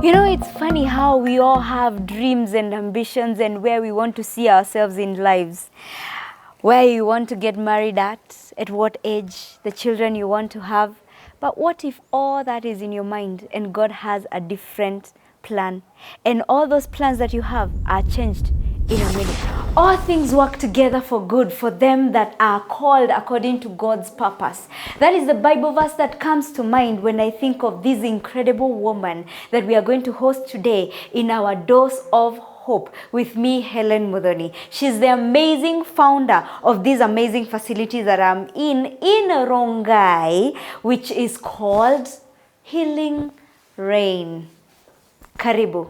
You know, it's funny how we all have dreams and ambitions and where we want to see ourselves in lives. Where you want to get married at what age, the children you want to have. But what if all that is in your mind and God has a different plan? And all those plans that you have are changed in a minute. All things work together for good for them that are called according to God's purpose. That is the Bible verse that comes to mind when I think of this incredible woman that we are going to host today in our Dose of Hope with me, Helen Mudhoni. She's the amazing founder of these amazing facilities that I'm in Rongai, which is called Healing Rain. Karibu.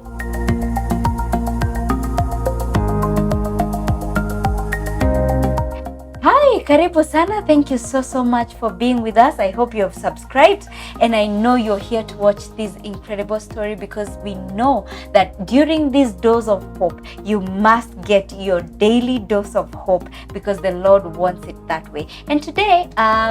Hi, karibu sana. Thank you so much for being with us. I hope you have subscribed and I know you're here to watch this incredible story because we know that during this dose of hope, you must get your daily dose of hope because the Lord wants it that way. And today,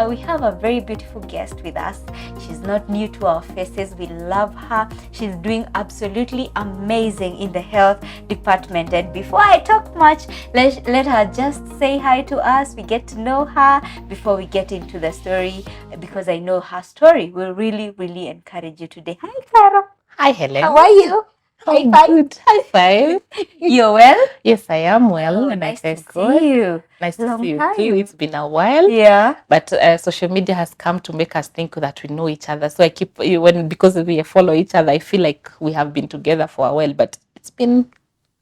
we have a very beautiful guest with us. She's not new to our faces. We love her. She's doing absolutely amazing in the health department. And before I talk much, let her just say hi to us. We get to know her before we get into the story because I know her story will really encourage you today. Hi, Caro. Hi, Helen. How are you? I'm good. High five. You're well? Yes, I am well. Oh, and nice I to thank God. see you. Nice to Long see you time. too. It's been a while. Yeah. But social media has come to make us think that we know each other. So I keep, because we follow each other, I feel like we have been together for a while. But it's been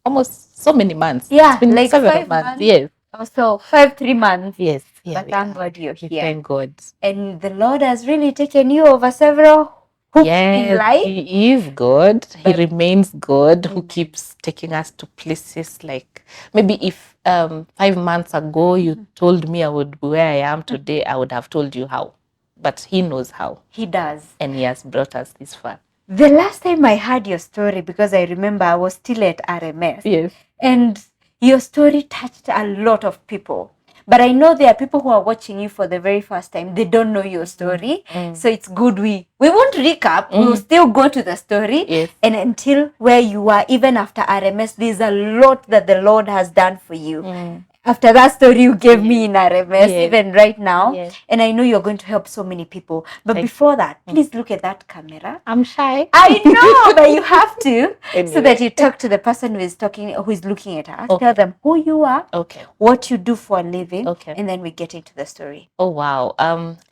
almost so many months. Yeah, it's been like several 5 months. months. Yes. Also, 3 months. Yes. Yeah, But thank God you're here. Thank God. And the Lord has really taken you over several hoops in Yes, life. He is good. He But- remains good, who Amen. keeps taking us to places like maybe if 5 months ago you told me I would be where I am today, I would have told you how. But He knows how, He does. and He has brought us this far. The last time I heard your story, because I remember I was still at RMS, Yes. and your story touched a lot of people. But I know there are people who are watching you for the very first time. They don't know your story. So it's good we won't recap. We'll still go to the story. Yes. And until where you are, even after RMS, there's a lot that the Lord has done for you. After that story you gave me in RMS, Yes. even right now. Yes. And I know you're going to help so many people. But Thank before that, please look at that camera. I'm shy. I know, but you have to, so Anyway. that you talk to the person who is looking at us. Okay. Tell them who you are, Okay. what you do for a living, Okay. and then we get into the story. Oh, wow.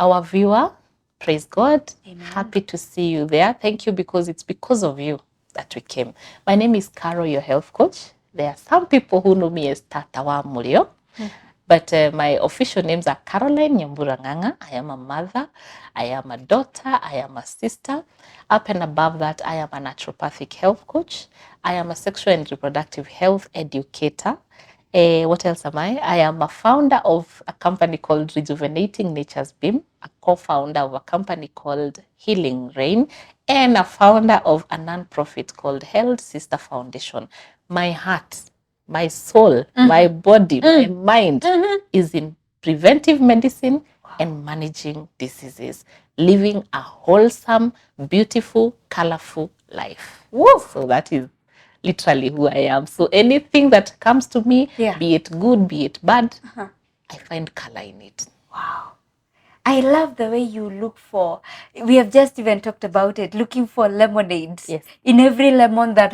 Our viewer, praise God. Amen. Happy to see you there. Thank you, because it's because of you that we came. My name is Caro, your health coach. There are some people who know me as Tata Wa Mu. But my official names are Caroline Nyambura Nganga. I am a mother. I am a daughter. I am a sister. Up and above that, I am a naturopathic health coach. I am a sexual and reproductive health educator. What else am I? I am a founder of a company called Rejuvenating Nature's Beam, a co-founder of a company called Healing Rain, and a founder of a non-profit called Health Sister Foundation. My heart, my soul, my body, my mind is in preventive medicine and managing diseases, living a wholesome, beautiful, colorful life. Woo! So that is literally who I am. So anything that comes to me, Yeah. be it good, be it bad, I find color in it. Wow. I love the way you look for, we have just even talked about it, looking for lemonades. Yes. In every lemon that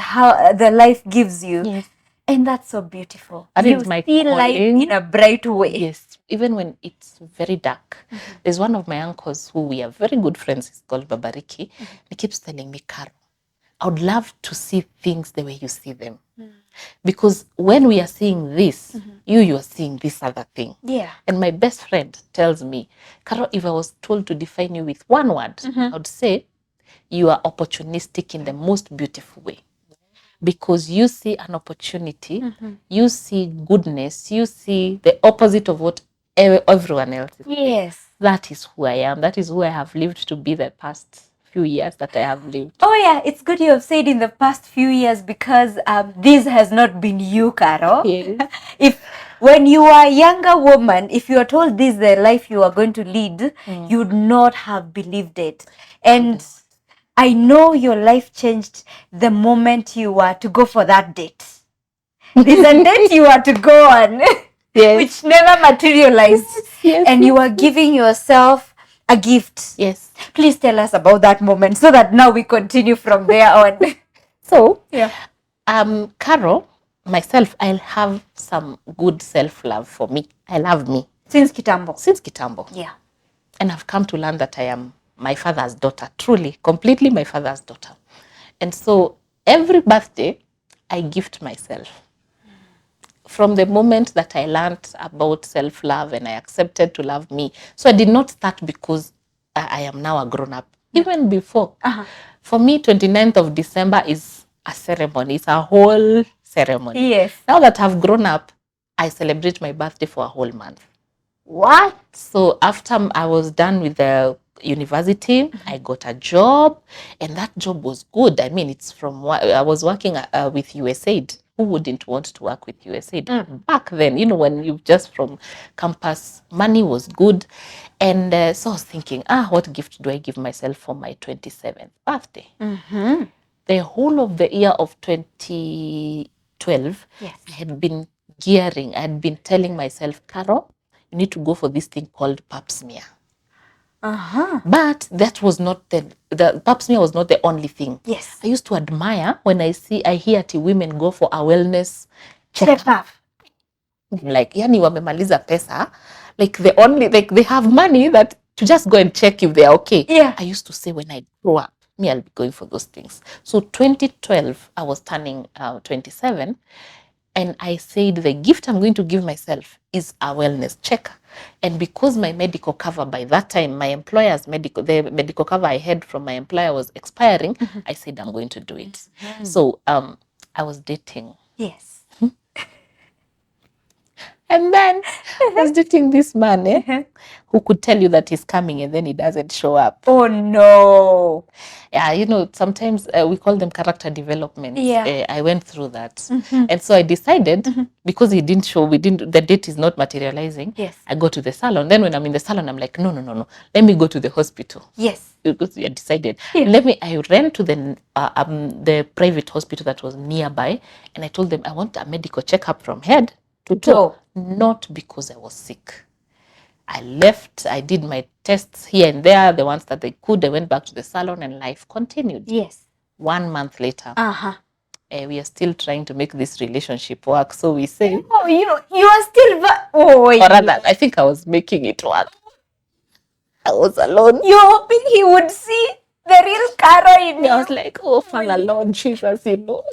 the life gives you. Yes. And that's so beautiful. That you is my see life calling. in a bright way. Yes, even when it's very dark. There's one of my uncles who we are very good friends. He's called Babariki. He keeps telling me, Caro, I would love to see things the way you see them. Because when we are seeing this, you are seeing this other thing. Yeah. And my best friend tells me, Caro, if I was told to define you with one word, I would say you are opportunistic in the most beautiful way. Because you see an opportunity, you see goodness, you see the opposite of what everyone else is saying. Yes. That is who I am. That is who I have lived to be the past few years that I have lived. Oh yeah, it's good you have said in the past few years because this has not been you, Caro. Yes. If when you are a younger woman, if you are told this is the life you are going to lead, you would not have believed it. And I know your life changed the moment you were to go for that date. There's a date you were to go on, Yes. which never materialized. Yes, And you yes, were giving yourself a gift. Yes. Please tell us about that moment so that now we continue from there on. So, Yeah. Carol, myself, I have some good self-love for me. I love me. Since Kitambo. Since Kitambo. Yeah. And I've come to learn that I am my father's daughter, truly, completely my father's daughter. And so every birthday, I gift myself. From the moment that I learned about self-love and I accepted to love me. So I did not start because I am now a grown-up. Even before. For me, 29th of December is a ceremony. It's a whole ceremony. Yes. Now that I've grown up, I celebrate my birthday for a whole month. What? So after I was done with the university, I got a job, and that job was good. I mean, it's from I was working with USAID. Who wouldn't want to work with USAID? Back then, you know, when you just from campus, money was good. And so I was thinking, what gift do I give myself for my 27th birthday? The whole of the year of 2012, Yes. I had been gearing, I had been telling myself, Carol, you need to go for this thing called pap smear. But that was not the pap smear was not the only thing. Yes. I used to admire when I hear women go for a wellness Check-up. Like, yani wamemaliza pesa. Like they have money that to just go and check if they are okay. Yeah. I used to say when I grow up, me, I'll be going for those things. So 2012, I was turning 27. And I said, the gift I'm going to give myself is a wellness check. And because my medical cover by that time, the medical cover I had from my employer was expiring, I said, I'm going to do it. So I was dating. Yes. And then I was dating this man who could tell you that he's coming and then he doesn't show up. Oh, no. Yeah, you know, sometimes we call them character developments. Yeah. I went through that. And so I decided, because he didn't show, the date is not materializing. Yes. I go to the salon. Then when I'm in the salon, I'm like, no. Let me go to the hospital. Yes. Because we had decided. Yeah. I ran to the private hospital that was nearby. And I told them, I want a medical checkup from head to toe. Not because I was sick. I left, I did my tests here and there, the ones that they could. I went back to the salon and life continued. Yes. 1 month later, we are still trying to make this relationship work. So we say, oh, you are still, or rather, I think I was making it work. I was alone. You're hoping he would see the real Carol in you. I was like, oh, Father Lord Jesus, you know.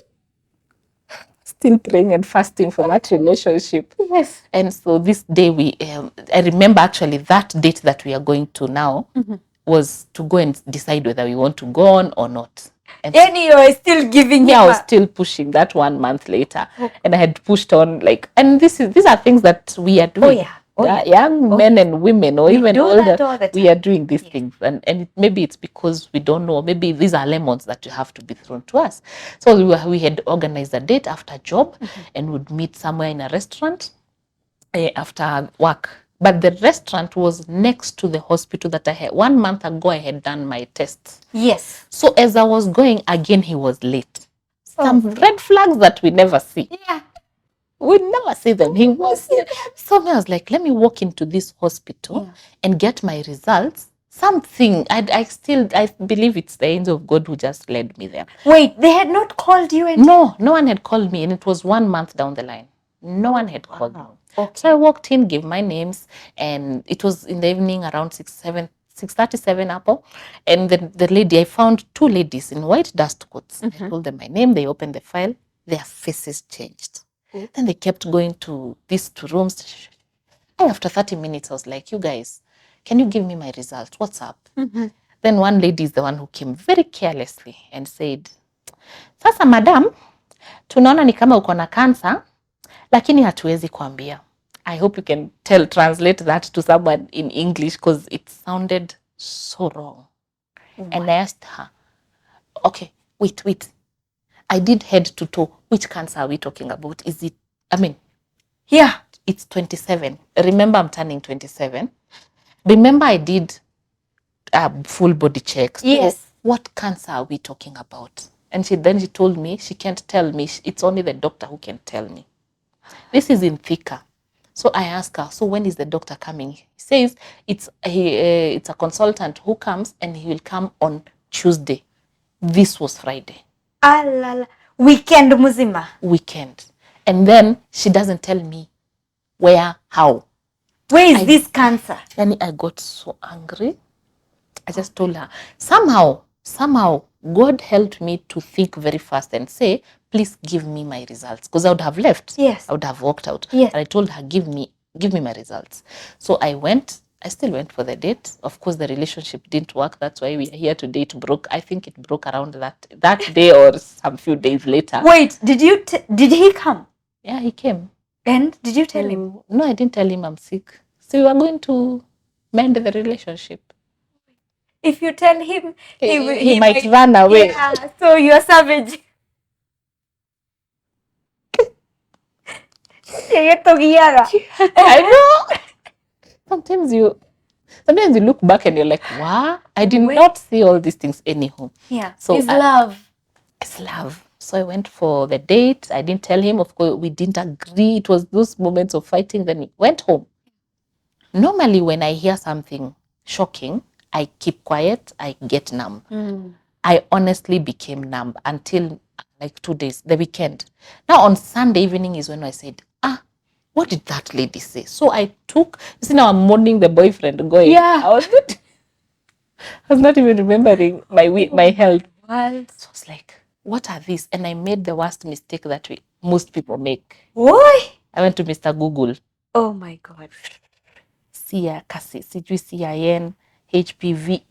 Still praying and fasting for that relationship. Yes. And so this day I remember actually that date that we are going to now was to go and decide whether we want to go on or not. And then you are still giving him. I was still pushing that 1 month later. And I had pushed on and these are things that we are doing. Young men and women, or even older, we are doing these things. And maybe it's because we don't know. Maybe these are lemons that you have to be thrown to us. So we had organized a date after job and would meet somewhere in a restaurant after work. But the restaurant was next to the hospital that I had. 1 month ago, I had done my tests. Yes. So as I was going, again, he was late. Some red flags that we never see. Yeah. We never see them. He was here. So I was like, let me walk into this hospital and get my results. Something. I believe it's the angel of God who just led me there. Wait, they had not called you? No one had called me. And it was 1 month down the line. No one had called me. Okay. So I walked in, gave my names, and it was in the evening around 6:37 Apple. And the lady, I found 2 ladies in white dust coats. I told them my name. They opened the file. Their faces changed. Then they kept going to these 2 rooms. And after 30 minutes, I was like, you guys, can you give me my results? What's up? Then one lady is the one who came very carelessly and said, sasa madam, tunaona ni kama uko na cancer, lakini hatuwezi kuambia. I hope you can translate that to someone in English because it sounded so wrong. And I asked her, okay, wait. I did head to toe. Which cancer are we talking about? Is it, it's 27. Remember, I'm turning 27. Remember, I did full body checks. Yes. what cancer are we talking about? And then she told me she can't tell me. It's only the doctor who can tell me. This is in Thika. So I asked her, so when is the doctor coming? He says it's a consultant who comes and he will come on Tuesday. This was Friday. Alala. Weekend muzima. Weekend. And then she doesn't tell me where, how. Where is this cancer? Then I got so angry. I just told her, somehow, God helped me to think very fast and say, please give me my results. Because I would have left. Yes. I would have walked out. Yes. And I told her, give me my results. So I still went for the date. Of course, the relationship didn't work. That's why we are here today. It broke. I think it broke around that day or some few days later. Wait, did he come? Yeah, he came. And did you tell him? No, I didn't tell him I'm sick. So we were going to mend the relationship. If you tell him, he might run away. Yeah, so you're savage. I know. Sometimes you look back and you're like, wow, I did not see all these things anyhow. Yeah, so it's love. It's love. So I went for the date. I didn't tell him. Of course, we didn't agree. It was those moments of fighting. Then we went home. Normally, when I hear something shocking, I keep quiet. I get numb. I honestly became numb until like 2 days, the weekend. Now on Sunday evening is when I said, what did that lady say? So I took, you see now I'm mourning the boyfriend going. Yeah. I was not even remembering my health. So I was like, what are these? And I made the worst mistake that most people make. Why? I went to Mr. Google. Oh my God. CIN, HPV.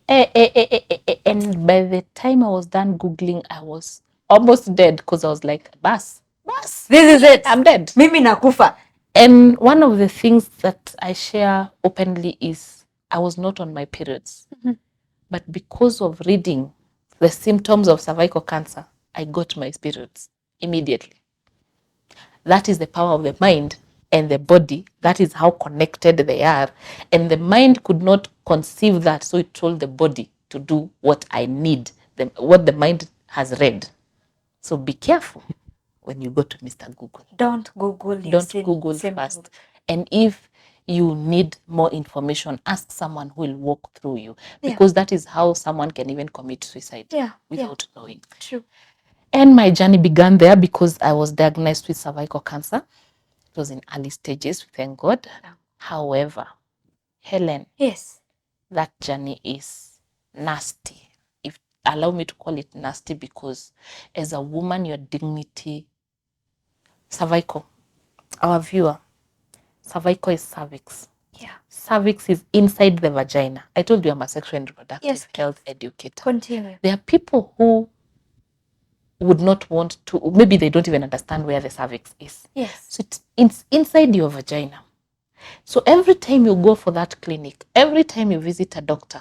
And by the time I was done Googling, I was almost dead because I was like, bas. This is it. I'm dead. Mimi nakufa. And one of the things that I share openly is I was not on my periods. But because of reading the symptoms of cervical cancer, I got my periods immediately. That is the power of the mind and the body. That is how connected they are. And the mind could not conceive that, so it told the body to do what I need, what the mind has read. So be careful when you go to Mr. Google. Don't Google. Don't Google first. And if you need more information, ask someone who will walk through you. Because that is how someone can even commit suicide without knowing. True. And my journey began there because I was diagnosed with cervical cancer. It was in early stages, thank God. However, Helen, yes, that journey is nasty. If allow me to call it nasty, because as a woman, your dignity, cervical, our viewer, cervical is cervix. Yeah. Cervix is inside the vagina. I told you I'm a sexual and reproductive health educator. Continue. There are people who would not want to, maybe they don't even understand where the cervix is. Yes. So it's inside your vagina. So every time you go for that clinic, every time you visit a doctor,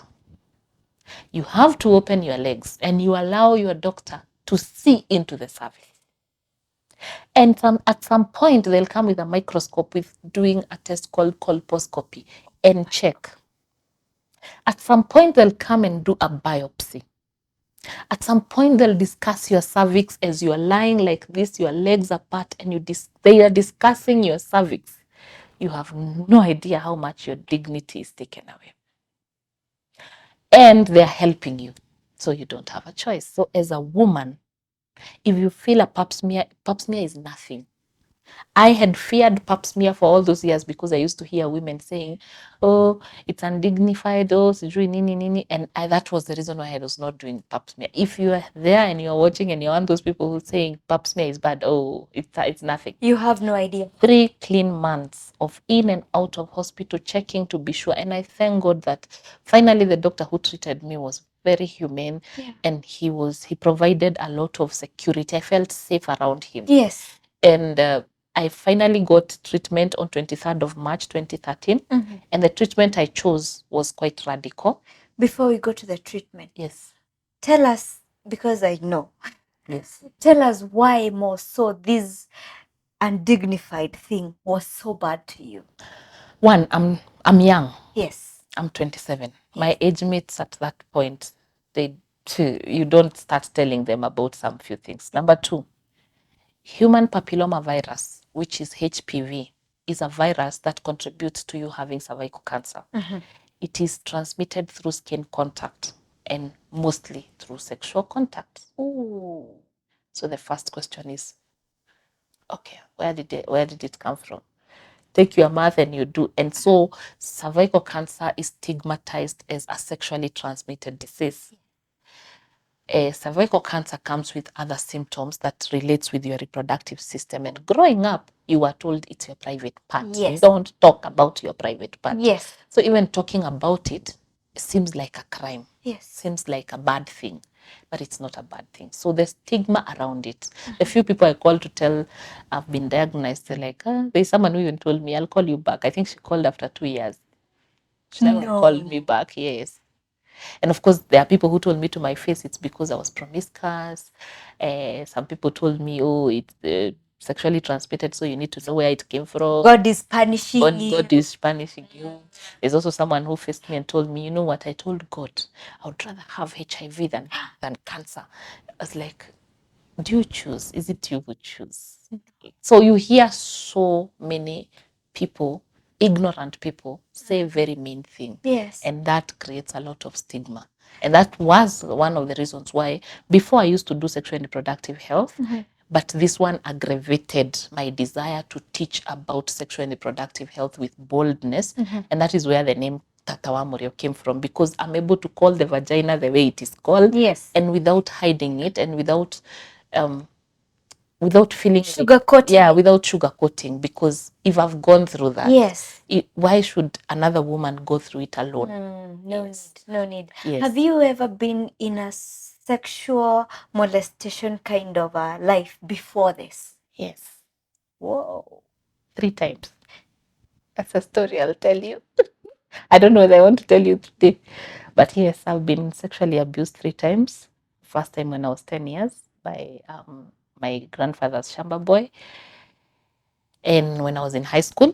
you have to open your legs and you allow your doctor to see into the cervix. And at some point, they'll come with a microscope with doing a test called colposcopy and check. At some point, they'll come and do a biopsy. At some point, they'll discuss your cervix as you are lying like this, your legs apart, and they are discussing your cervix. You have no idea how much your dignity is taken away. And they're helping you, so you don't have a choice. So as a woman, if you feel a pap smear is nothing. I had feared pap smear for all those years because I used to hear women saying, oh, it's undignified, oh, sijui nini nini. And that was the reason why I was not doing pap smear. If you are there and you're watching and you're one of those people who are saying pap smear is bad, oh, it's nothing. You have no idea. 3 clean months of in and out of hospital checking to be sure. And I thank God that finally the doctor who treated me was very humane, and he provided a lot of security. I felt safe around him. Yes. And I finally got treatment on 23rd of March 2013. And the treatment I chose was quite radical. Before we go to the treatment, yes, tell us, because I know. Yes. Tell us why more so this undignified thing was so bad to you. One, I'm young. Yes. I'm 27. Yes. My age mates at that point, they you don't start telling them about some few things. Number two, human papilloma virus, which is HPV, is a virus that contributes to you having cervical cancer. It is transmitted through skin contact and mostly through sexual contact. Ooh. So the first question is, okay, where did it come from? Take your math and you do. And so cervical cancer is stigmatized as a sexually transmitted disease. Cervical cancer comes with other symptoms that relates with your reproductive system. And growing up, you were told it's your private part. Yes. Don't talk about your private part. Yes. So even talking about it seems like a crime. Yes. Seems like a bad thing, but it's not a bad thing. So the stigma around it. The few people I call to tell I've been diagnosed, they're like, there's someone who even told me, I'll call you back. I think she called after 2 years. She never called me back. Yes. And of course, there are people who told me to my face it's because I was promiscuous. Some people told me, oh, it's sexually transmitted, so you need to know where it came from. God is punishing you. God is punishing you. There's also someone who faced me and told me, you know what, I told God, I would rather have HIV than cancer. I was like, do you choose? Is it you who choose? So you hear so many people, ignorant people, say very mean things. Yes. And that creates a lot of stigma. And that was one of the reasons why before I used to do sexual and reproductive health, but this one aggravated my desire to teach about sexual and reproductive health with boldness. And that is where the name Tata Wa Mu came from, because I'm able to call the vagina the way it is called. Yes. And without hiding it and without feeling sugarcoating. Yeah, without sugarcoating, because if I've gone through that, yes, why should another woman go through it alone? No need. Yes. Have you ever been in a sexual molestation kind of a life before this? Yes. Whoa. 3 times. That's a story I'll tell you. I don't know whether I want to tell you today, but yes, I've been sexually abused 3 times. First time when I was 10 years by my grandfather's shamba boy. And when I was in high school,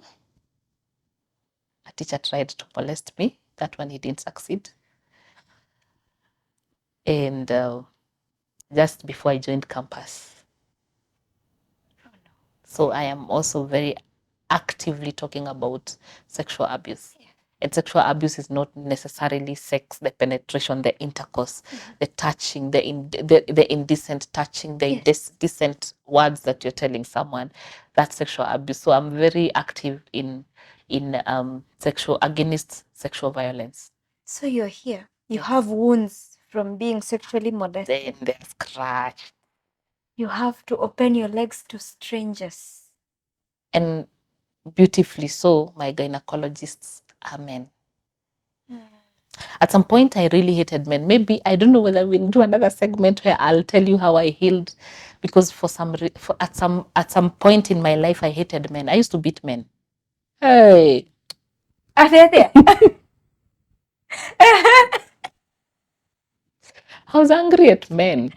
a teacher tried to molest me. That one he didn't succeed. And just before I joined campus. So I am also very actively talking about sexual abuse. And sexual abuse is not necessarily sex, the penetration, the intercourse, the touching, the indecent touching, the indecent words that you're telling someone. That's sexual abuse. So I'm very active in against sexual violence. So you're here. You have wounds from being sexually molested. Then they're scratched. You have to open your legs to strangers. And beautifully so, my gynecologists are men. At some point, I really hated men. Maybe, I don't know whether we'll do another segment where I'll tell you how I healed, because at some point in my life, I hated men. I used to beat men. Hey. Are they there? I was angry at men.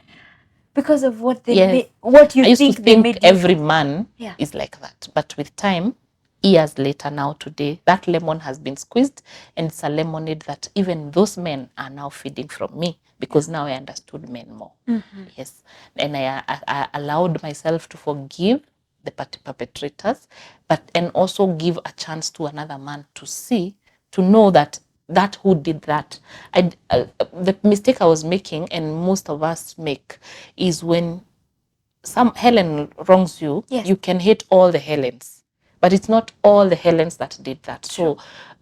Because of what they what you I used think to they think made every you. man is like that. But with time, years later now today, that lemon has been squeezed, and it's a lemonade that even those men are now feeding from me, because now I understood men more. Yes. And I allowed myself to forgive the perpetrators, and also give a chance to another man to know that who did that. The mistake I was making, and most of us make, is when some Helen wrongs you, you can hate all the Helens, but it's not all the Helens that did that. Sure.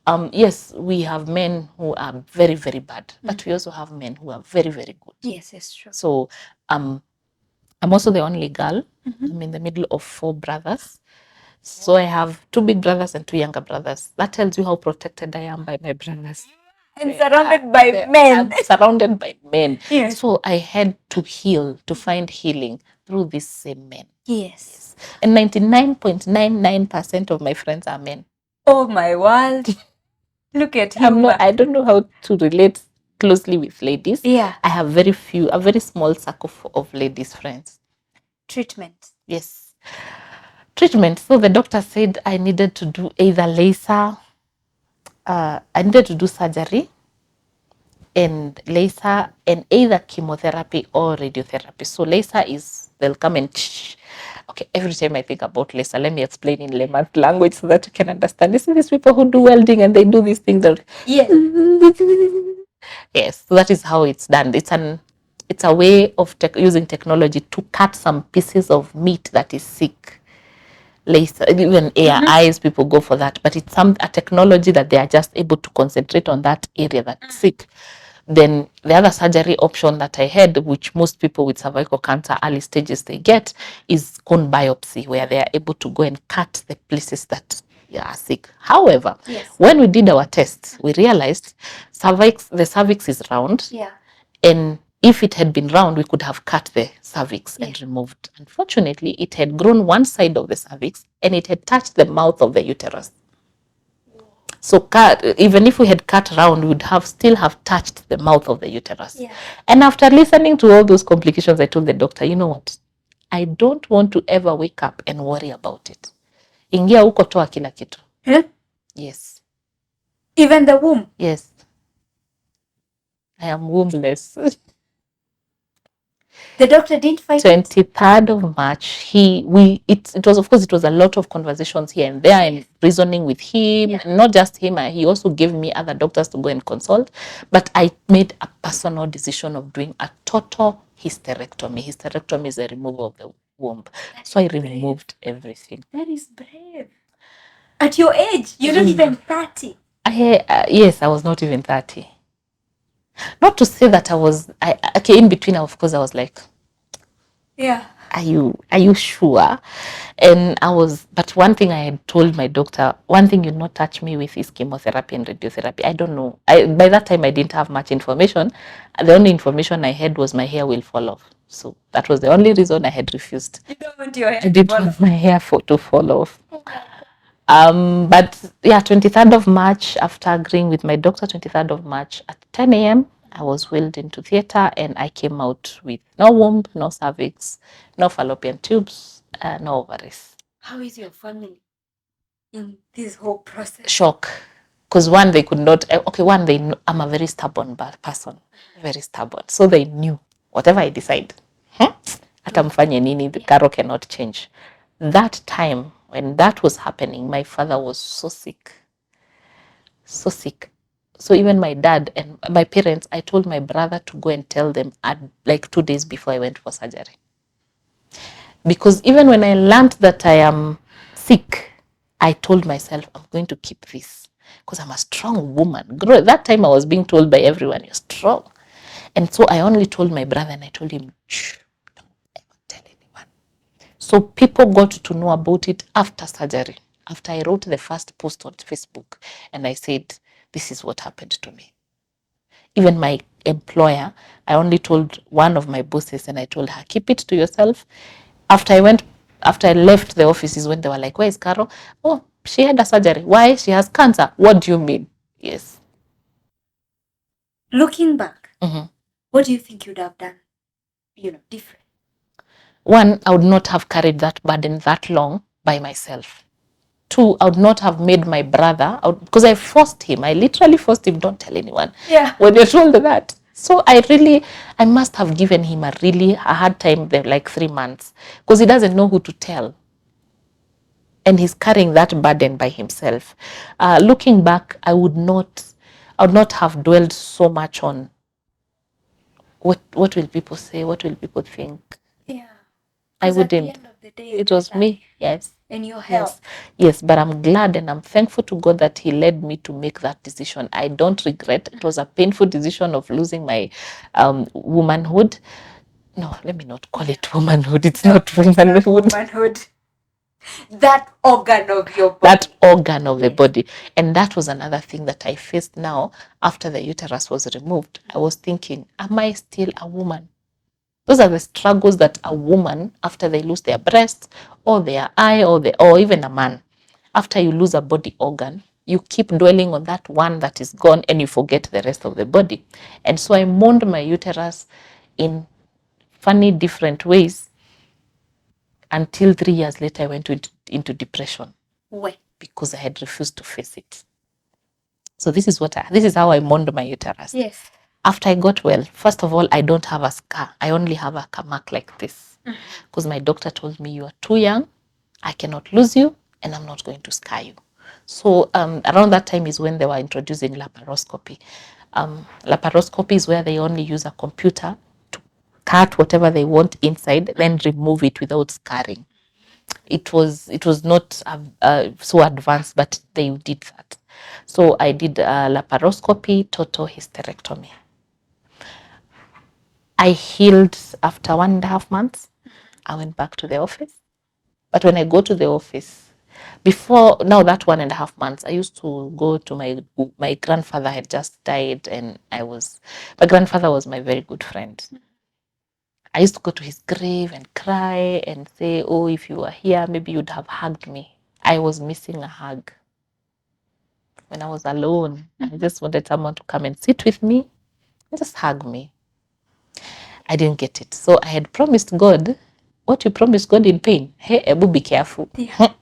So, yes, we have men who are very, very bad, but we also have men who are very, very good. Yes, it's true. So, I'm also the only girl. I'm in the middle of 4 brothers. So I have 2 big brothers and 2 younger brothers. That tells you how protected I am by my brothers. And surrounded by men. I'm surrounded by men. Yes. So I had to heal, to find healing through these same men. Yes. And 99.99% of my friends are men. Oh my world. Look at you. I don't know how to relate closely with ladies. Yeah. I have a very small circle of ladies friends. Treatment. Yes. Treatment. So the doctor said I needed to do either laser, I needed to do surgery, and laser, and either chemotherapy or radiotherapy. So laser is, they'll come and okay, every time I think about laser, let me explain in layman's language so that you can understand. You see these people who do welding and they do these things that yes, so that is how it's done. It's a way of using technology to cut some pieces of meat that is sick. Laser, even eyes, people go for that, but it's a technology that they are just able to concentrate on that area that's sick. Then the other surgery option that I had, which most people with cervical cancer early stages they get, is cone biopsy, where they are able to go and cut the places that are sick. However, when we did our tests, we realized the cervix is round, and if it had been round, we could have cut the cervix and removed. Unfortunately, it had grown one side of the cervix and it had touched the mouth of the uterus. So even if we had cut round, we would still have touched the mouth of the uterus. And after listening to all those complications, I told the doctor, you know what? I don't want to ever wake up and worry about it. Ingia huko, toa kila kitu. Yes. Even the womb? Yes. I am wombless. The doctor didn't fight 23rd of March, it was, of course, it was a lot of conversations here and there and reasoning with him, not just him, he also gave me other doctors to go and consult, but I made a personal decision of doing a total hysterectomy. Hysterectomy is a removal of the womb. So I removed everything. That is brave. At your age, you're not even 30. Yes, I was not even 30. Not to say that okay, in between, of course, I was like, are you sure? And but one thing I had told my doctor, one thing you not touch me with is chemotherapy and radiotherapy. I don't know. By that time, I didn't have much information. The only information I had was my hair will fall off. So that was the only reason I had refused. You don't want your hair I didn't want my hair to fall off. But yeah, 23rd of March, after agreeing with my doctor, 23rd of March at 10 a.m., I was wheeled into theatre and I came out with no womb, no cervix, no fallopian tubes, no ovaries. How is your family in this whole process? Shock. Because one, they could not, they know I'm a very stubborn person, very stubborn. So they knew whatever I decide, hata mfanye nini, the Caro cannot change. That time, when that was happening, my father was so sick. So sick. So even my dad and my parents, I told my brother to go and tell them like 2 days before I went for surgery. Because even when I learned that I am sick, I told myself, I'm going to keep this because I'm a strong woman. That time I was being told by everyone, you're strong. And so I only told my brother and I told him, shh, don't ever tell anyone. So people got to know about it after surgery. After I wrote the first post on Facebook and I said, this is what happened to me. Even my employer, I only told one of my bosses and I told her, keep it to yourself. After I left the office is when they were like, where is Caro? Oh, she had a surgery. Why? She has cancer. What do you mean? Yes. Looking back, what do you think you'd have done, different? One, I would not have carried that burden that long by myself. Two, I would not have made my brother, because I forced him. I literally forced him, don't tell anyone. Yeah. When you're told that. So I must have given him a hard time there, like 3 months, because he doesn't know who to tell. And he's carrying that burden by himself. Looking back, I would not have dwelled so much on what will people say, what will people think. Yeah. I wouldn't. At the end of the day, it was me, yes. And your health. Yes, but I'm glad and I'm thankful to God that he led me to make that decision. I don't regret. It was a painful decision of losing my womanhood. No, let me not call it womanhood. It's not womanhood. Womanhood. That organ of your body. That organ of the body. And that was another thing that I faced now after the uterus was removed. I was thinking, am I still a woman? Those are the struggles that a woman, after they lose their breast or their eye or even a man, after you lose a body organ, you keep dwelling on that one that is gone and you forget the rest of the body. And so I mourned my uterus in funny, different ways until 3 years later I went into depression. Why? Because I had refused to face it. So this is how I mourned my uterus. Yes. After I got well, first of all, I don't have a scar. I only have a mark like this. Because my doctor told me, you are too young, I cannot lose you, and I'm not going to scar you. So around that time is when they were introducing laparoscopy. Laparoscopy is where they only use a computer to cut whatever they want inside, then remove it without scarring. It was not so advanced, but they did that. So I did laparoscopy, total hysterectomy. I healed after 1.5 months. I went back to the office. But when I go to the office, before now that 1.5 months, I used to go to my grandfather had just died, and my grandfather was my very good friend. I used to go to his grave and cry and say, oh, if you were here, maybe you'd have hugged me. I was missing a hug. When I was alone, I just wanted someone to come and sit with me and just hug me. I didn't get it. So I had promised God, what you promised God in pain, hey, Ebu, be careful. Yeah.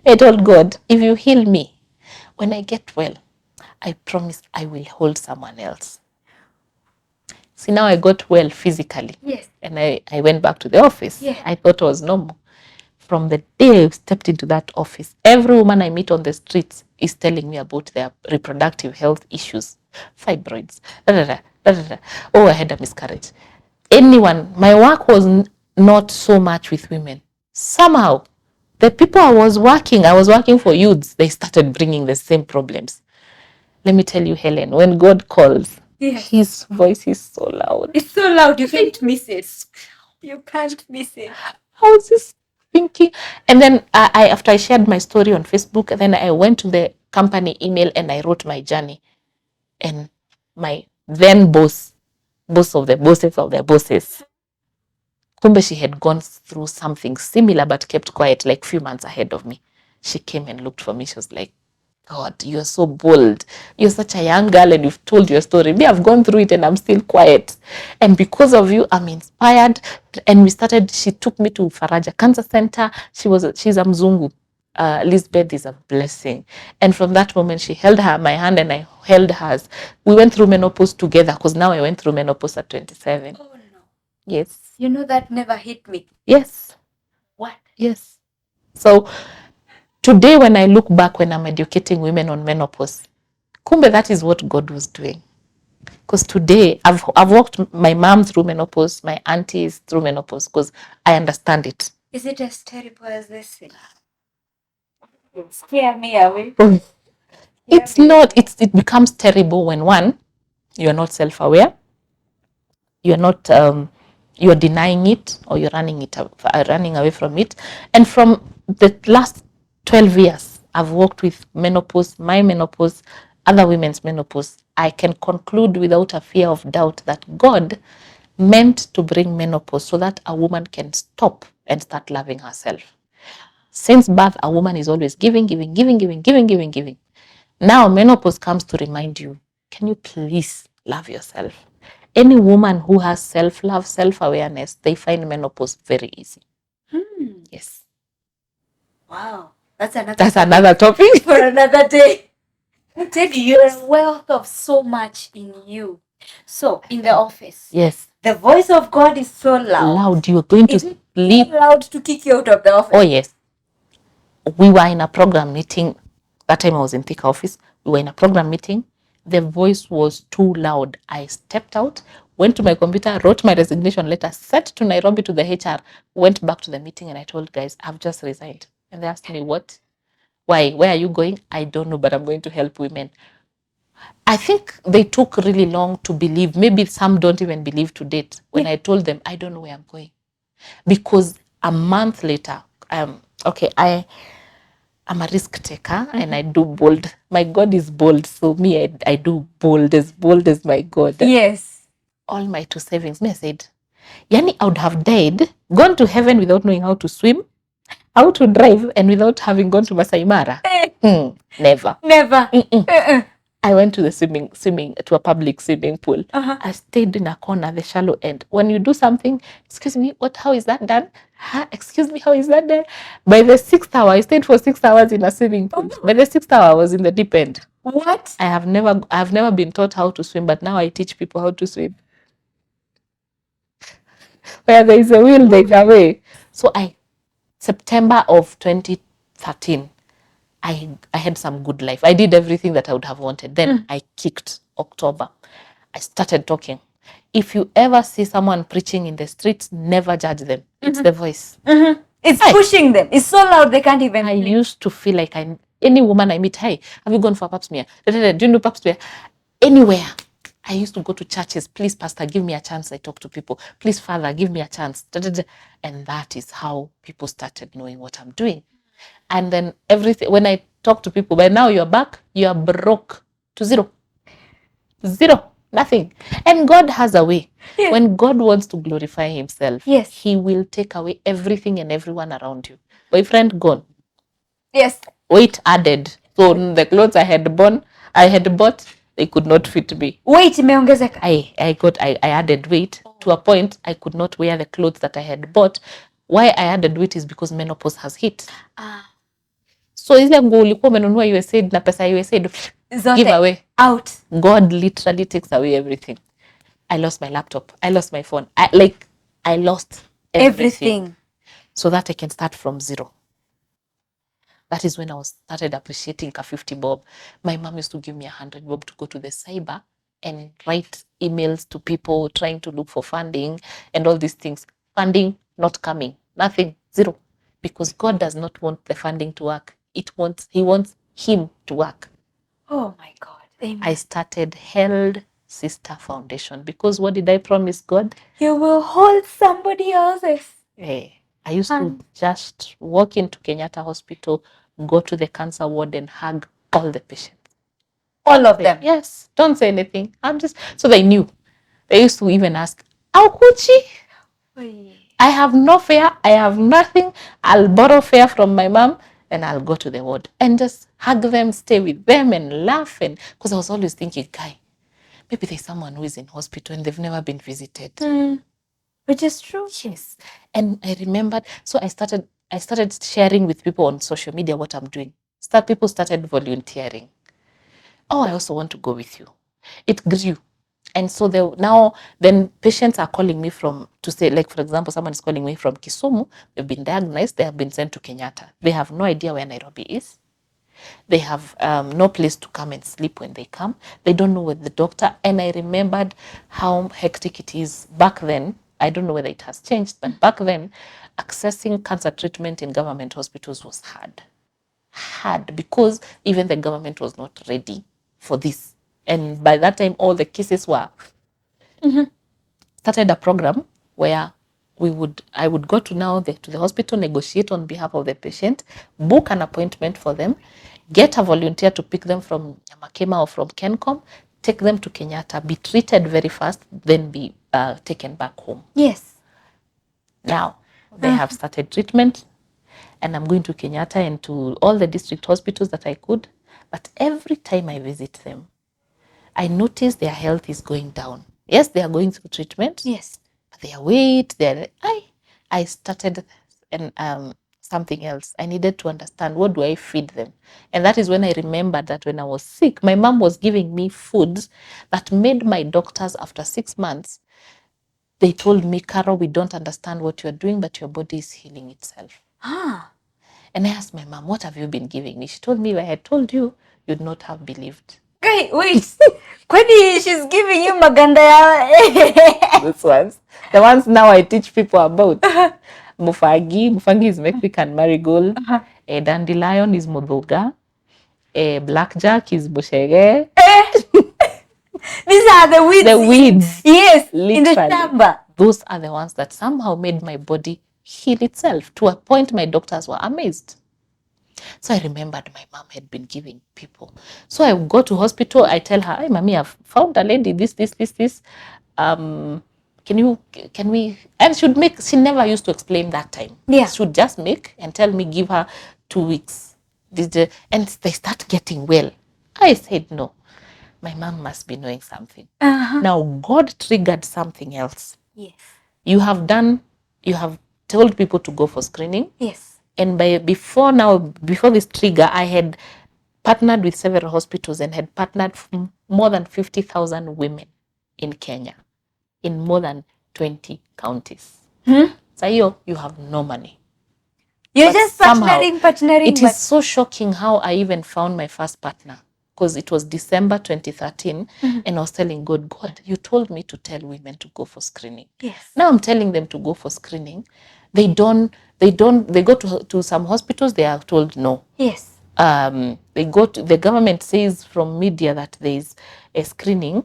I told God, if you heal me, when I get well, I promise I will hold someone else. See, now I got well physically. Yes. And I went back to the office. Yeah. I thought it was normal. From the day I stepped into that office, every woman I meet on the streets is telling me about their reproductive health issues, fibroids, oh, I had a miscarriage. Anyone, my work was not so much with women. Somehow, the people I was working for youths, they started bringing the same problems. Let me tell you, Helen, when God calls, yes, his voice is so loud. It's so loud, you can't miss it. You can't miss it. I was just thinking. And then after I shared my story on Facebook, then I went to the company email and I wrote my journey. And my then boss of the bosses, kumbe she had gone through something similar but kept quiet, like a few months ahead of me. She came and looked for me. She was like, God, you're so bold. You're such a young girl and you've told your story. Me, I've gone through it and I'm still quiet. And because of you, I'm inspired. And she took me to Faraja Cancer Center. She's a Mzungu. Elizabeth is a blessing. And from that moment, she held my hand and I held hers. We went through menopause together because now I went through menopause at 27. Oh, no. Yes. You know, that never hit me. Yes. What? Yes. So today, when I look back, when I'm educating women on menopause, kumbe, that is what God was doing. Because today, I've walked my mom through menopause, my aunties through menopause, because I understand it. Is it as terrible as this thing? Scare me away. It's not. It becomes terrible when, one, you're not self-aware, you're not, you're denying it, or you're running away from it. And from the last 12 years, I've worked with menopause, my menopause, other women's menopause. I can conclude without a fear of doubt that God meant to bring menopause so that a woman can stop and start loving herself. Since birth, a woman is always giving. Now menopause comes to remind you, can you please love yourself? Any woman who has self-love, self-awareness, they find menopause very easy. Yes. Wow. That's another topic for another day. Take your wealth of so much in you. So, in the office. Yes. The voice of God is so loud. You're going to sleep. So loud to kick you out of the office. Oh, yes. We were in a program meeting. That time I was in Thika office. We were in a program meeting. The voice was too loud. I stepped out, went to my computer, wrote my resignation letter, sent to Nairobi to the HR, went back to the meeting, and I told guys, I've just resigned. And they asked me, what? Why? Where are you going? I don't know, but I'm going to help women. I think they took really long to believe. Maybe some don't even believe to date when I told them, I don't know where I'm going. Because a month later, I'm a risk taker and I do bold. My God is bold. So me, I do bold as my God. Yes. All my two savings. Me, I said, Yani, I would have died, gone to heaven without knowing how to swim, how to drive, and without having gone to Masai Mara. Never. I went to the swimming to a public swimming pool. I stayed in a corner, the shallow end. When you do something, excuse me, how is that done? Excuse me, how is that done? By the 6th hour, I stayed for 6 hours in a swimming pool. By the 6th hour, I was in the deep end. What? I've never been taught how to swim, but now I teach people how to swim. Where there is a will, there's a way. So September of 2013, I had some good life. I did everything that I would have wanted. Then I kicked October. I started talking. If you ever see someone preaching in the streets, never judge them. It's the voice. It's pushing them. It's so loud they can't even. I used to feel like any woman I meet, hey, have you gone for a pap smear? Do you do pap smear? Anywhere. I used to go to churches. Please, pastor, give me a chance. I talk to people. Please, father, give me a chance. And that is how people started knowing what I'm doing. And then everything, when I talk to people, by now you're back, you're broke to zero. Zero. Nothing. And God has a way. Yes. When God wants to glorify himself, yes, he will take away everything and everyone around you. Boyfriend gone. Yes. Weight added. So the clothes I had bought, they could not fit me. Weight imeongezeka. I added weight to a point I could not wear the clothes that I had bought. Why I added weight is because menopause has hit. So ile nguo ulikuwa umenunua USAID na pesa ya USAID give away. Out. God literally takes away everything. I lost my laptop. I lost my phone. I lost everything. So that I can start from zero. That is when I started appreciating a 50 bob. My mom used to give me 100 bob to go to the cyber and write emails to people trying to look for funding and all these things. Funding not coming. Nothing. Zero. Because God does not want the funding to work. He wants him to work. Oh my God. Amen. I started Held Sister Foundation because what did I promise God? You will hold somebody else's. I used to just walk into Kenyatta Hospital, go to the cancer ward and hug all the patients. All of them? Yes. Don't say anything. So they knew. They used to even ask, Aukuchi? I have no fare. I have nothing. I'll borrow fare from my mom and I'll go to the ward and just hug them, stay with them and laugh. And because I was always thinking, Kai, maybe there's someone who is in hospital and they've never been visited. Which is true. Yes. And I remembered, so I started sharing with people on social media what I'm doing. People started volunteering. Oh, I also want to go with you. It grew. And so then patients are calling me to say, like, for example, someone is calling me from Kisumu. They've been diagnosed. They have been sent to Kenyatta. They have no idea where Nairobi is. They have no place to come and sleep when they come. They don't know where the doctor. And I remembered how hectic it is back then. I don't know whether it has changed, but back then, accessing cancer treatment in government hospitals was hard because even the government was not ready for this. And by that time, all the cases were started a program where I would go to the hospital, negotiate on behalf of the patient, book an appointment for them, get a volunteer to pick them from Yamakema or from Kencom, take them to Kenyatta, be treated very fast, then be taken back home. Yes. Now, they have started treatment, and I'm going to Kenyatta and to all the district hospitals that I could. But every time I visit them, I notice their health is going down. Yes, they are going through treatment. Yes. But their weight, I started something else. I needed to understand, what do I feed them? And that is when I remembered that when I was sick, my mom was giving me foods that made my doctors, after 6 months, they told me, Carol, we don't understand what you're doing, but your body is healing itself. And I asked my mom, what have you been giving me? She told me, if I had told you, you'd not have believed. Wait. Kwani she's giving you maganda ya... Those ones. The ones now I teach people about. Mufangi is Mexican marigold. Dandelion is modoga. Blackjack is boshege. These are the weeds. The weeds. Yes, literally. In the shamba. Those are the ones that somehow made my body heal itself. To a point my doctors were amazed. So I remembered my mom had been giving people. So I go to hospital, I tell her, hey, mommy, I've found a lady, this. Can we, and she never used to explain that time. Yeah. She would just make and tell me, give her 2 weeks. And they start getting well. I said, no, my mom must be knowing something. Now, God triggered something else. Yes. You have told people to go for screening. Yes. And before this trigger, I had partnered with several hospitals and had partnered more than 50,000 women in Kenya, in more than 20 counties. So you have no money. You're But just somehow, partnering. It is so shocking how I even found my first partner, because it was December 2013, and I was telling God, you told me to tell women to go for screening. Yes. Now I'm telling them to go for screening. They go to some hospitals, they are told no. Yes. The government says from media that there is a screening.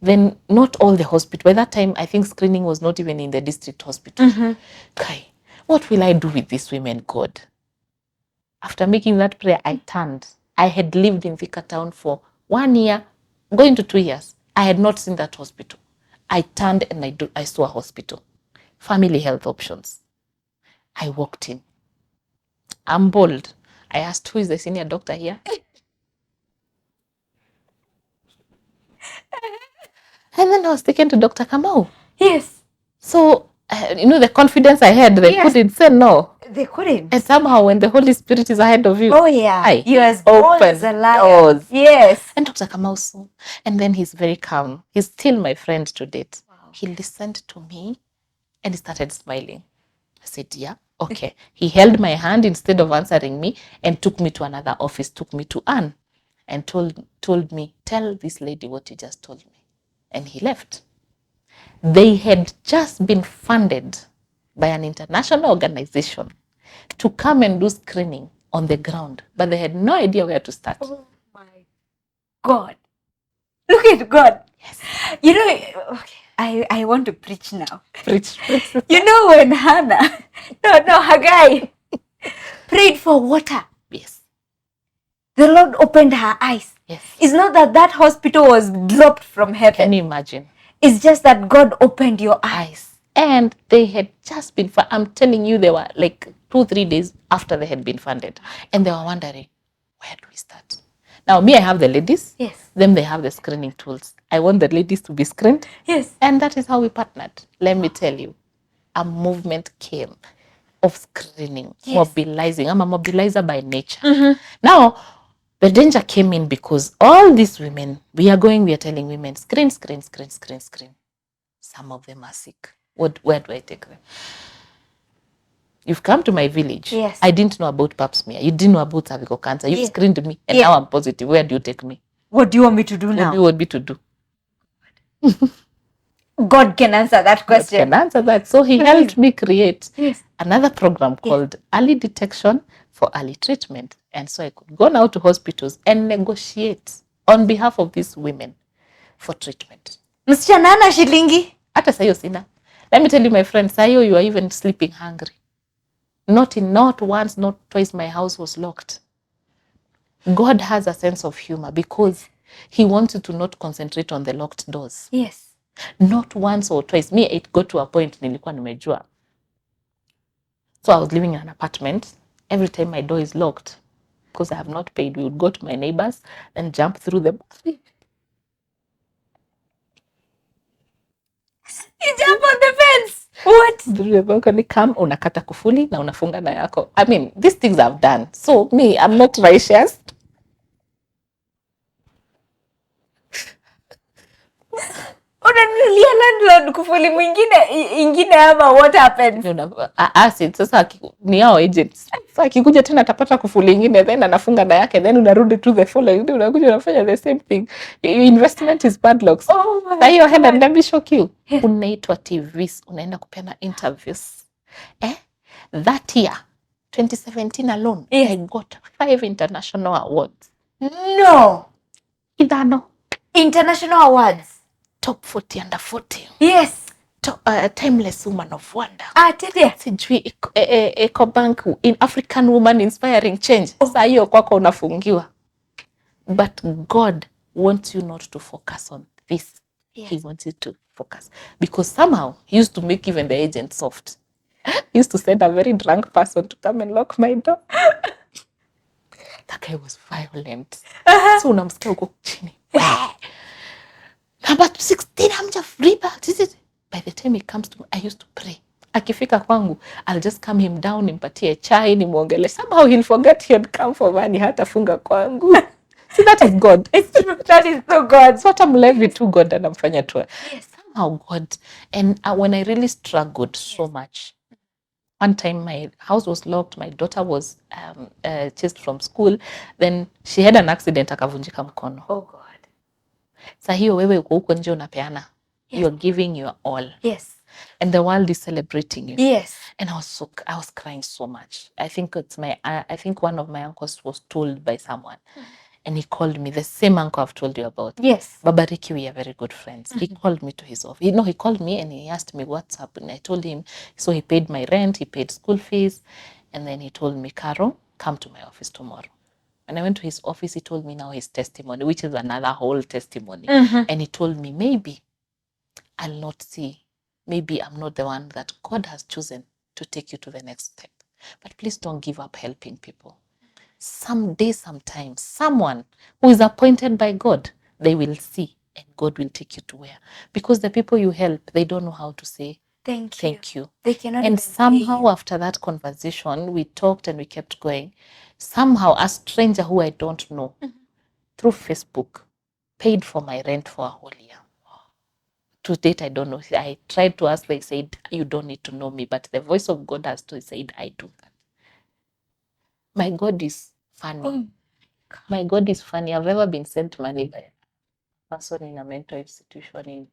Then not all the hospital. By that time, I think screening was not even in the district hospital. Kai, what will I do with these women, God? After making that prayer, I turned. I had lived in Thika Town for 1 year, going to 2 years. I had not seen that hospital. I turned and I saw a hospital. Family health options. I walked in. I'm bold. I asked, who is the senior doctor here? And then I was taken to Dr. Kamau. Yes. So, the confidence I had, they couldn't say no. They couldn't. And somehow when the Holy Spirit is ahead of you, oh yeah, you're as bold as a lion. doors. Yes. And Dr. Kamau saw. And then he's very calm. He's still my friend to date. Wow. He listened to me and he started smiling. I said, yeah, okay. He held my hand instead of answering me and took me to another office, took me to Anne and told me, tell this lady what you just told me. And he left. They had just been funded by an international organization to come and do screening on the ground, but they had no idea where to start. Oh my God. Look at God. Yes. Okay, I want to preach now. Preach. When Hannah, Haggai, prayed for water. Yes. The Lord opened her eyes. Yes. It's not that hospital was dropped from heaven. Can you imagine? It's just that God opened your eyes. And they had just been, I'm telling you, they were like 2-3 days after they had been funded. And they were wondering, where do we start? Now, me, I have the ladies. Yes. Them, they have the screening tools. I want the ladies to be screened. Yes. And that is how we partnered. Let me tell you, a movement came of screening, mobilizing. I'm a mobilizer by nature. Now, the danger came in because all these women, we are telling women, screen. Some of them are sick. Where do I take them? You've come to my village. Yes. I didn't know about pap smear. You didn't know about cervical cancer. You've screened me, and now I'm positive. Where do you take me? What do you want me to do now? What do you want me to do? God can answer that question. God can answer that. So he helped me create another program called Early Detection for Early Treatment. And so I could go now to hospitals and negotiate on behalf of these women for treatment. Msichana ana shilingi. Hata sayo sina. Let me tell you, my friend, sayo you are even sleeping hungry. Not once, not twice my house was locked. God has a sense of humor because he wants you to not concentrate on the locked doors. Yes. Not once or twice. Me, it got to a point nilikuwa nimejua. So I was living in an apartment. Every time my door is locked, because I have not paid, we would go to my neighbors and jump through them. You jump on the fence. What? Through the balcony, come, unakata kufuli na unafunga na yako. I mean, these things I've done. So me, I'm not righteous. Unanulia landlord kufuli ingine ama what happens? Acid, sasa ni hao agents. Sasa akikuja tena atapata kufuli ingine, then anafunga na yake, then unarudi to the following day, unakuja unafanya the same thing. Your investment is bad lucks. Na hiyo hela, let me shock you. Unaitwa TVs, unaenda kupeana interviews. That year, 2017 alone, I got 5 international awards. No. Idano. International awards. Top 40 under 40. Yes. Timeless woman of wonder. Tete. Sijui Ecobank in African woman inspiring change. Sasa hiyo kwako unafungiwa. But God wants you not to focus on this. Yes. He wants you to focus. Because somehow he used to make even the agent soft. He used to send a very drunk person to come and lock my door. That guy was violent. So unamsikia uko chini. Number 16, I'm just free back. By the time he comes to me, I used to pray. Akifika kwangu, I'll just calm him down, nimpatie chai, nimwongele. Somehow he'll forget he had come for money, hatafunga kwangu. See, that is God. It's true. That is so God. So hata mlevi tu God anamfanya tu. Yes. Somehow God. And when I really struggled so much, one time my house was locked, my daughter was chased from school, then she had an accident, akavunjika mkono. Oh God. Sa hiyo wewe uko huko nje unapeana. Yes. You're giving your all. Yes. And the world is celebrating you. Yes. And I was crying so much. I think one of my uncles was told by someone. And he called me, the same uncle I've told you about. Yes. Babariki, we are very good friends. He called me to his office. He called me and he asked me what's up. And I told him, so he paid my rent, he paid school fees. And then he told me, Caro, come to my office tomorrow. When I went to his office, he told me now his testimony, which is another whole testimony. And he told me, maybe I'll not see. Maybe I'm not the one that God has chosen to take you to the next step. But please don't give up helping people. Someday, sometime, someone who is appointed by God, they will see and God will take you to where. Because the people you help, they don't know how to say thank you. They cannot. And somehow after that conversation, we talked and we kept going. Somehow a stranger who I don't know, through Facebook, paid for my rent for a whole year. To date, I don't know. I tried to ask, they said, you don't need to know me. But the voice of God has to said, I do that. My God is funny. Oh. My God is funny. I've ever been sent money by a person in a mental institution.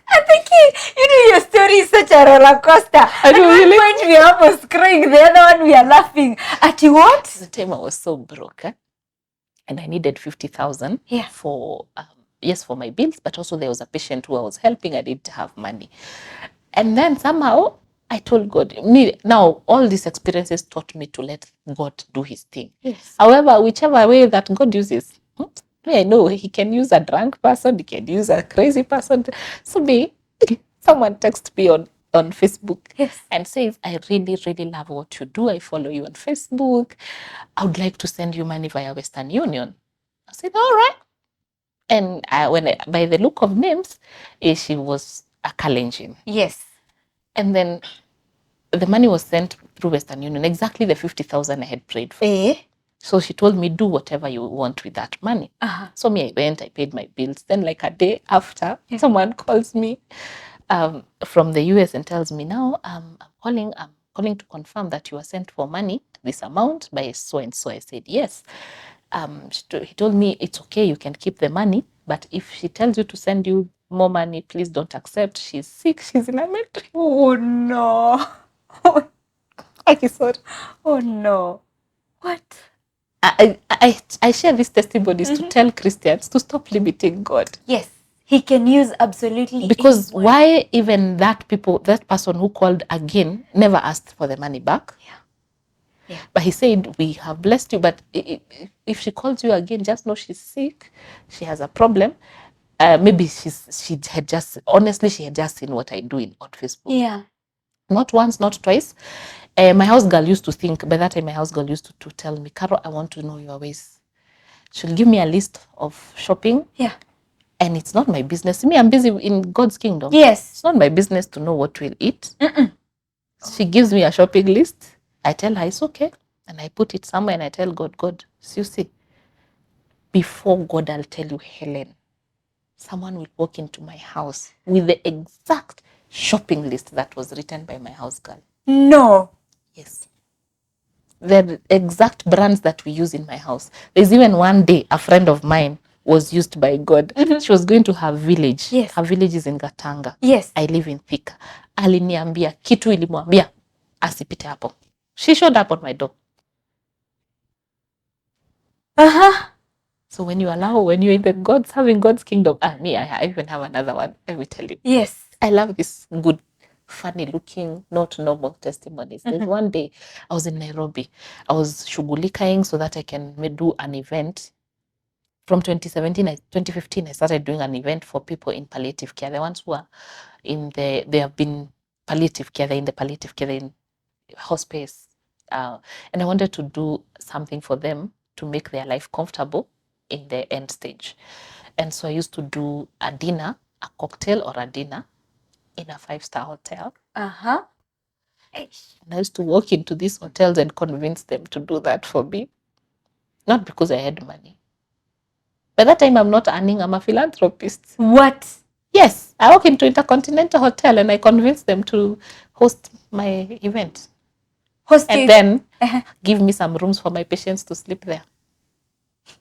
I think your story is such a roller coaster. At one point we are almost crying, the other one we are laughing. At what? The time I was so broke, and I needed 50,000 for for my bills, but also there was a patient who I was helping. I didn't have money, and then somehow I told God, now all these experiences taught me to let God do his thing. Yes. However, whichever way that God uses, I know he can use a drunk person, he can use a crazy person. So someone texted me on Facebook and says, I really, really love what you do. I follow you on Facebook. I would like to send you money via Western Union. I said, all right. And by the look of names, she was a Kalenjin. Yes. And then the money was sent through Western Union, exactly the 50,000 I had prayed for. So she told me, do whatever you want with that money. So I went, I paid my bills. Then like a day after, someone calls me from the US and tells me, now I'm calling to confirm that you are sent for money, this amount by so and so. I said, yes. He told me, it's okay, you can keep the money, but if she tells you to send you more money, please don't accept. She's sick, she's in a mental. Oh no. I sorry. Oh no. What? I share these testimonies to tell Christians to stop limiting God. Yes. He can use absolutely because anyone. Why even that person who called again never asked for the money back? Yeah. But he said, we have blessed you, but if she calls you again, just know she's sick, she has a problem. Maybe she had just seen what I do on Facebook. Yeah. Not once, not twice. My house girl used to think, by that time my house girl used to tell me, Carol, I want to know your ways. She'll give me a list of shopping. Yeah. And it's not my business. Me, I'm busy in God's kingdom. Yes. It's not my business to know what we'll eat. She gives me a shopping list. I tell her it's okay. And I put it somewhere and I tell God, you see, before God, I'll tell you, Helen, someone will walk into my house with the exact shopping list that was written by my house girl. No. Yes. The exact brands that we use in my house. There's even one day a friend of mine was used by God. She was going to her village. Yes. Her village is in Gatanga. Yes. I live in Thika. Aliniambia, kitu ilimwambia, asipite hapo. She showed up on my door. So when you're in the having God's kingdom, I even have another one, I will tell you. Yes. I love this good, funny looking, not normal testimonies. There's one day I was in Nairobi. I was shughulikaing so that I can do an event. From 2015, I started doing an event for people in palliative care. The ones who are they have been palliative care, they're in the palliative care, they're in hospice. And I wanted to do something for them to make their life comfortable in the end stage. And so I used to do a dinner, a cocktail or a dinner in a 5-star hotel. Uh-huh. And I used to walk into these hotels and convince them to do that for me. Not because I had money. By that time, I'm not earning, I'm a philanthropist. What? Yes, I walk into Intercontinental Hotel and I convince them to host my event. And then give me some rooms for my patients to sleep there.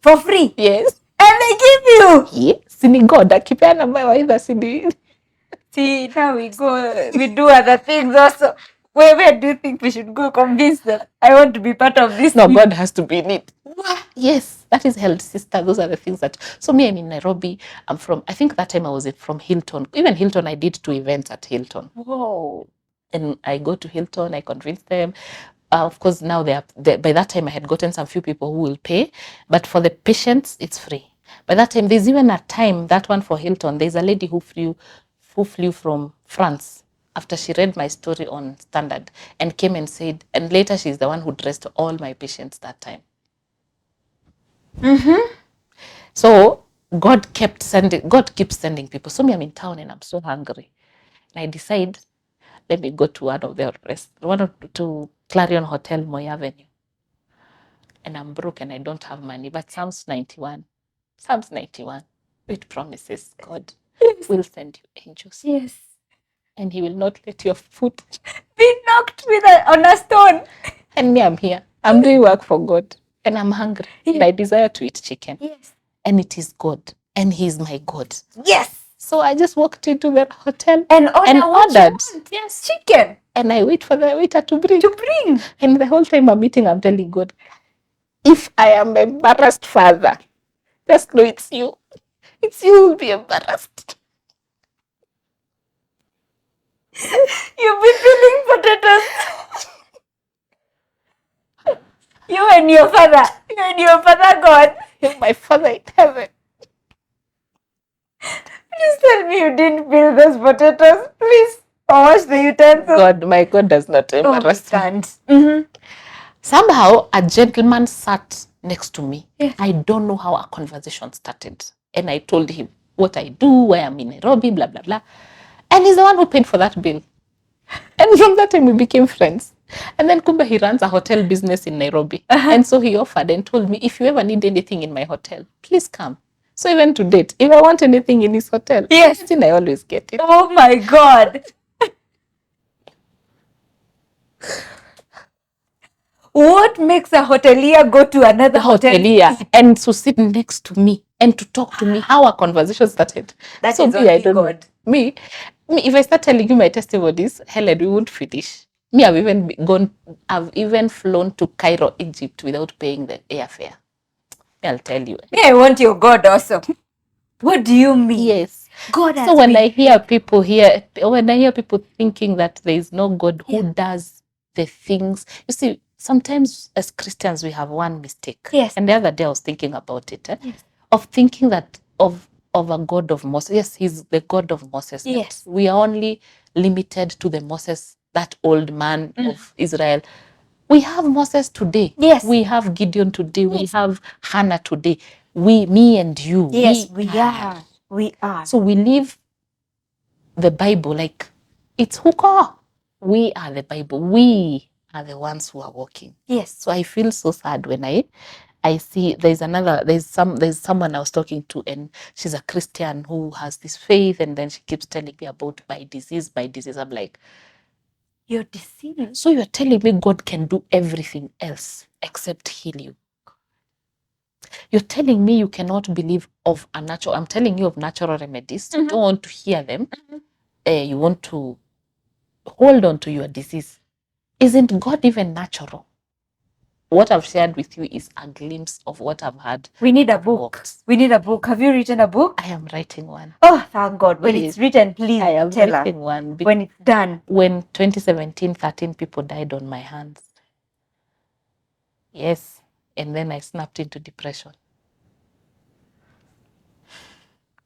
For free? Yes. And they give you? Yes. Sini God, akipeana mawaidha sini. See, now we go, we do other things also. Where do you think we should go convince them? I want to be part of this. No, God has to be in it. Yes, that is held, sister. Those are the things that. So me, I'm in Nairobi. I'm from. I think that time I was from Hilton. Even Hilton, I did 2 events at Hilton. Whoa. And I go to Hilton. I convince them. Of course, now by that time I had gotten some few people who will pay, but for the patients, it's free. By that time, there's even a time, that one for Hilton, there's a lady who flew from France after she read my story on Standard and came and said, and later she's the one who dressed all my patients that time. Mm-hmm. So God keeps sending people. So me, I'm in town and I'm so hungry. And I decide, let me go to to Clarion Hotel, Moy Avenue. And I'm broke and I don't have money. But Psalms 91, it promises God will send you angels. Yes. And he will not let your foot be knocked on a stone. And me, I'm here. I'm doing work for God. And I'm hungry. Yes. And I desire to eat chicken. Yes. And it is God. And he's my God. Yes. So I just walked into the hotel and ordered. Yes. Chicken. And I wait for the waiter to bring. And the whole time I'm eating, I'm telling God, if I am embarrassed, Father, just know it's you. It's you who will be embarrassed. You've been peeling potatoes. You and your father God. You're my Father in heaven. Please tell me you didn't peel those potatoes. Please. Or wash the utensils. My God does not embarrass me. Mm-hmm. Somehow, a gentleman sat next to me. Yes. I don't know how our conversation started. And I told him what I do, where I'm in Nairobi, blah, blah, blah. And he's the one who paid for that bill. And from that time, we became friends. And then Kumba, he runs a hotel business in Nairobi. And so he offered and told me, if you ever need anything in my hotel, please come. So even to date, if I want anything in his hotel, yes, I always get it. Oh my God. What makes a hotelier go to another hotelier and to sit next to me and to talk to me how our conversation started? That so is me, I don't God. Know. Me, if I start telling you my testimonies, Helen, we won't finish. Me, I've even flown to Cairo, Egypt without paying the airfare. I'll tell you. Yeah, I want your God also. What do you mean? Yes. God has so when I hear people thinking that there is no God who does the things, you see, sometimes as Christians we have one mistake. Yes. And the other day I was thinking about it, yes. Of thinking that of a God of Moses. Yes, he's the God of Moses. Yes. We are only limited to the Moses, that old man of Israel. We have Moses today. Yes. We have Gideon today. Yes. We have Hannah today. Me and you. Yes, we are. We are. So we live the Bible like it's hookah. We are the Bible. We are the ones who are walking. Yes. So I feel so sad when I see there's someone I was talking to and she's a Christian who has this faith and then she keeps telling me about my disease. I'm like, you're deceiving. So you're telling me God can do everything else except heal you. You're telling me you cannot believe of a natural. I'm telling you of natural remedies. Mm-hmm. You don't want to hear them. Mm-hmm. You want to hold on to your disease. Isn't God even natural? What I've shared with you is a glimpse of what I've had. We need a book. We need a book. Have you written a book? I am writing one. Oh, thank God. When it's written, please I am tell writing us. One. When it's done. When 2017, 13 people died on my hands. Yes. And then I snapped into depression.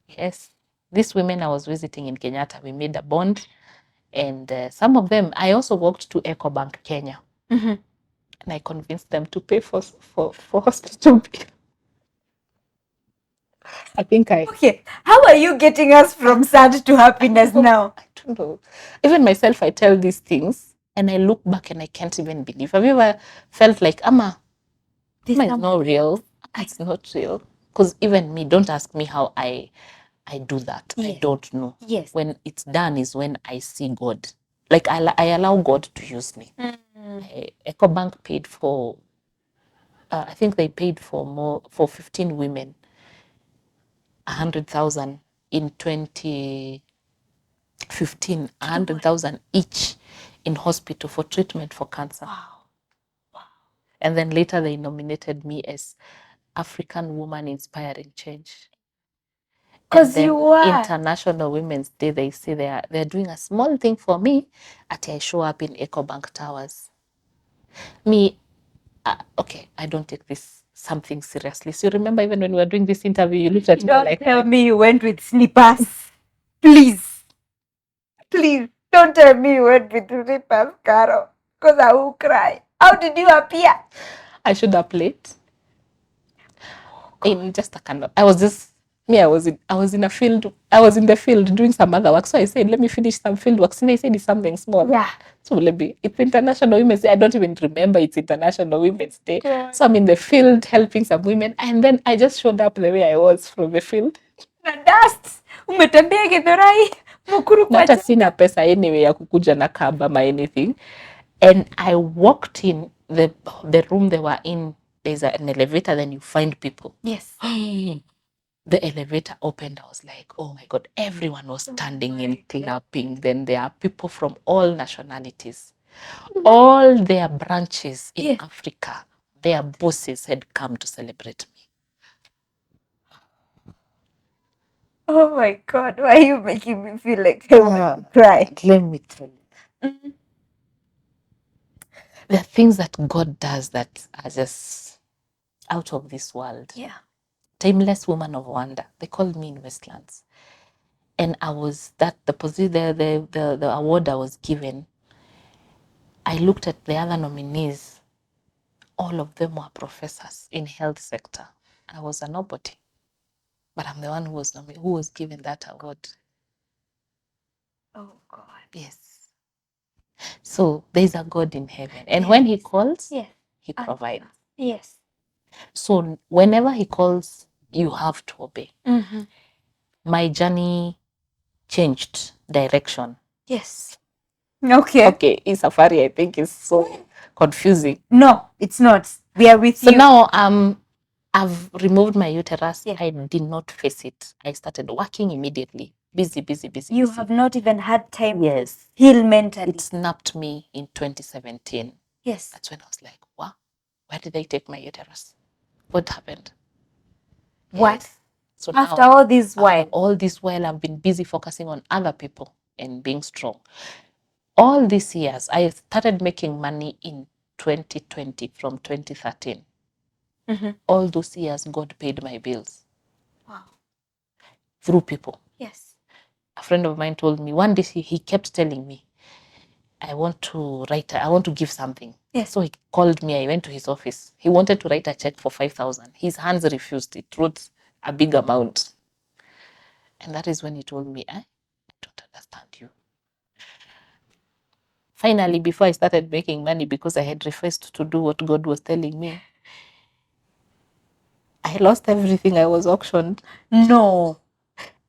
Yes. These women I was visiting in Kenyatta, we made a bond. And some of them, I also walked to EcoBank Kenya. Mm-hmm. And I convinced them to pay for hospital bill. I think Okay, how are you getting us from sad to happiness now? I don't know. Even myself, I tell these things and I look back and I can't even believe. Have you ever felt like, Ama is not real? It's not real. Because even me, don't ask me how I do that. Yes. I don't know. Yes. When it's done is when I see God. Like I allow God to use me. EcoBank paid for, I think they paid for 15 women, 100,000 in 2015, 100,000 each in hospital for treatment for cancer. Wow. And then later they nominated me as African Woman Inspiring Change. Because you were. International Women's Day, they say they're doing a small thing for me at I show up in EcoBank Towers. Me, okay, I don't take this something seriously. So you remember even when we were doing this interview, you looked at me like, Don't tell me you went with slippers. Please. Please. Don't tell me you went with slippers, Carol. Because I will cry. How did you appear? I should have played. In just a kind of, I was in a field, I was in the field doing some other work. So I said, let me finish some field work. So they said it's something small. Yeah. So maybe it's International Women's Day. I don't even remember it's International Women's Day. God. So I'm in the field helping some women. And then I just showed up the way I was from the field. Na dust. Umetembea Githurai. Mukuru Na hata sina pesa anyway ya kukuja na cab ama anything. And I walked in the room they were in. There's an elevator, then you find people. Yes. The elevator opened. I was like, oh my God, everyone was standing and clapping. Then there are people from all nationalities, all their branches in Africa, their bosses had come to celebrate me. Oh my God, why are you making me feel like I want to cry? Let me tell you. There are things that God does that are just out of this world. Yeah. Timeless woman of wonder. They called me in Westlands. And I was the award I was given. I looked at the other nominees. All of them were professors in health sector. I was a nobody, but I'm the one who was given that award. Oh God. Yes. So there's a God in heaven, and when He calls, He provides. Yes. So whenever He calls, you have to obey. Mm-hmm. My journey changed direction. Yes. Okay. Okay, in safari, I think is so confusing. No, it's not. We are with you. So now I've removed my uterus. I did not face it. I started working immediately. Busy. You have not even had time to heal mentally. It snapped me in 2017. Yes. That's when I was like, wow, where did they take my uterus? What happened? What? Yes. So after now, all this while? All this while, I've been busy focusing on other people and being strong. All these years, I started making money in 2020 from 2013. Mm-hmm. All those years, God paid my bills. Wow. Through people. Yes. A friend of mine told me one day, he kept telling me, I want to give something. Yes. So he called me. I went to his office. He wanted to write a check for 5,000. His hands refused. It wrote a big amount. And that is when he told me, I don't understand you. Finally, before I started making money, because I had refused to do what God was telling me, I lost everything. I was auctioned. No.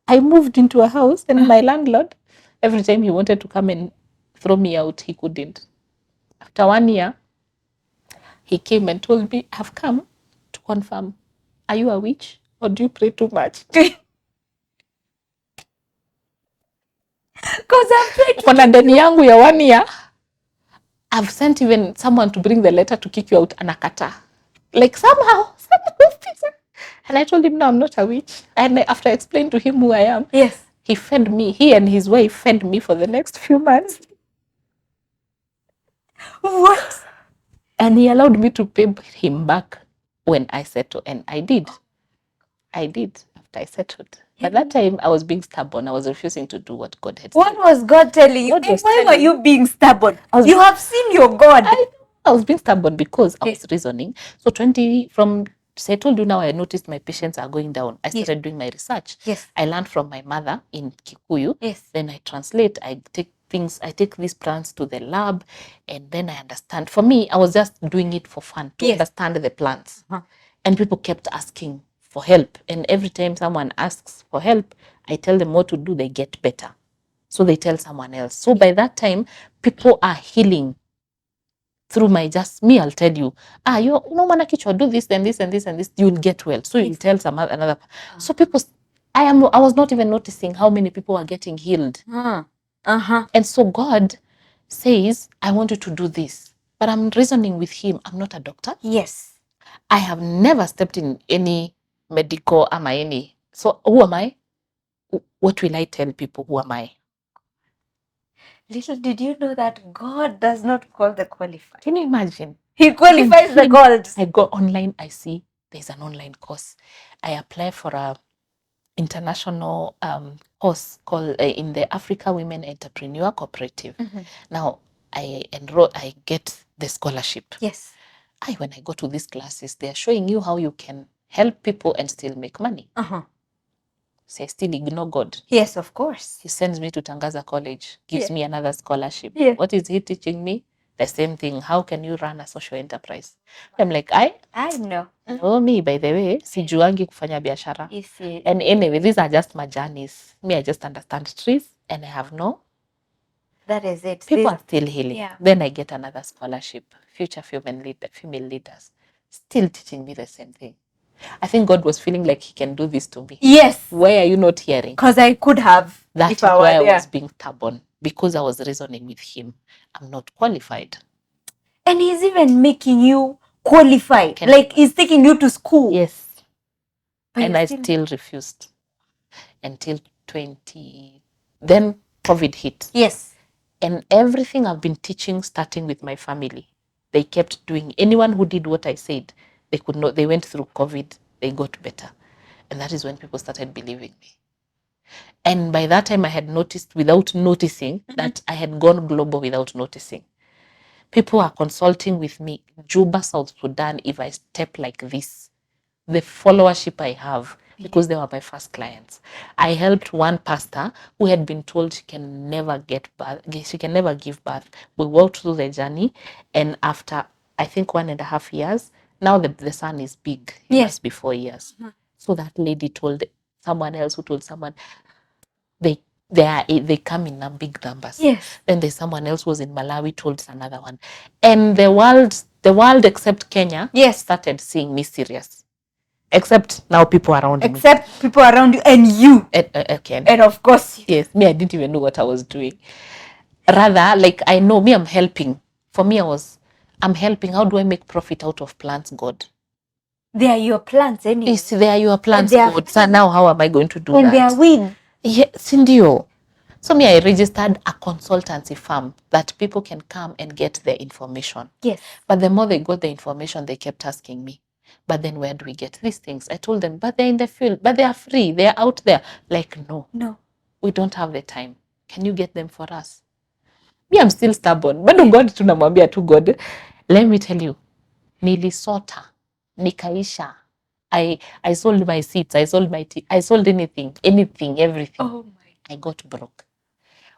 I moved into a house, and my landlord, every time he wanted to come and throw me out, he couldn't. After 1 year, he came and told me, I've come to confirm, are you a witch or do you pray too much? Because I've tried to Kuna deni yangu ya 1 year, I've sent even someone to bring the letter to kick you out, anakata. Like somehow. And I told him, no, I'm not a witch. And after I explained to him who I am, yes, he fed me. He and his wife fed me for the next few months. What? And he allowed me to pay him back when I settled. And I did. After I settled. By that time, I was being stubborn. I was refusing to do what God had said. What was God telling you? And why were you being stubborn? You have seen your God. I was being stubborn because I was reasoning. So from So I told you now I noticed my patients are going down. I Yes. started doing my research. Yes. I learned from my mother in Kikuyu. Yes. Then I translate, I take these plants to the lab, and then I understand. For me, I was just doing it for fun, to Yes. understand the plants. And people kept asking for help. And every time someone asks for help, I tell them what to do, they get better. So they tell someone else. So by that time, people are healing through my just me. I'll tell you, you know, mana kichwa, do this, then this, and this, and this, you'll get well. So you'll tell some another. So people, I was not even noticing how many people are getting healed. And so God says, I want you to do this. But I'm reasoning with him. I'm not a doctor. Yes. I have never stepped in any medical any. So who am I? What will I tell people? Who am I? Little did you know that God does not call the qualified. Can you imagine? He qualifies the called. I go online, I see there's an online course. I apply for a international course called in the Africa Women Entrepreneur Cooperative. Now I enroll, I get the scholarship. Yes. When I go to these classes, they are showing you how you can help people and still make money. So I still ignore God. Yes, of course. He sends me to Tangaza College, gives me another scholarship. Yeah. What is he teaching me? The same thing. How can you run a social enterprise? I'm like, I know. Oh, me, by the way, sijuangi kufanya biashara. And anyway, these are just my journeys. Me, I just understand trees and I have no. That is it. People are still healing. Yeah. Then I get another scholarship, Future Female Leaders, still teaching me the same thing. I think God was feeling like he can do this to me. Yes. Why are you not hearing? Because I could have. That's why I was being stubborn, because I was reasoning with him. I'm not qualified. And he's even making you qualified. Like he's taking you to school. Yes. But and I still refused until 20. Then COVID hit. Yes. And everything I've been teaching, starting with my family, they kept doing. Anyone who did what I said, they could not. They went through COVID, they got better. And that is when people started believing me. And by that time, I had noticed, without noticing, that I had gone global without noticing. People are consulting with me, Juba, South Sudan, if I step like this. The followership I have, because they were my first clients. I helped one pastor who had been told she can never give birth. We walked through the journey, and after, I think, 1.5 years, now the son is big. He must be 4 years. So that lady told someone else who told someone, they come in big numbers. Yes. Then there's someone else who was in Malawi told another one. And the world except Kenya started seeing me serious. Except now people around me. Except people around you and you. Okay. And of course. Yes, me, I didn't even know what I was doing. Rather, like, I know me, I'm helping. For me, I'm helping. How do I make profit out of plants, God? They are your plants anyway. Yes, they are your plants, God. So now how am I going to do that? And they are weeds. Yes, indeed. So me, I registered a consultancy firm that people can come and get their information. Yes. But the more they got the information, they kept asking me, but then where do we get these things? I told them, but they're in the field, but they are free. They're out there. Like, no, we don't have the time. Can you get them for us? Me, I'm still stubborn. But God, tunamwambia tu God. Let me tell you, nilisota, nikaisha. I sold my seats. I sold my tea. I sold anything, everything. Oh my. I got broke.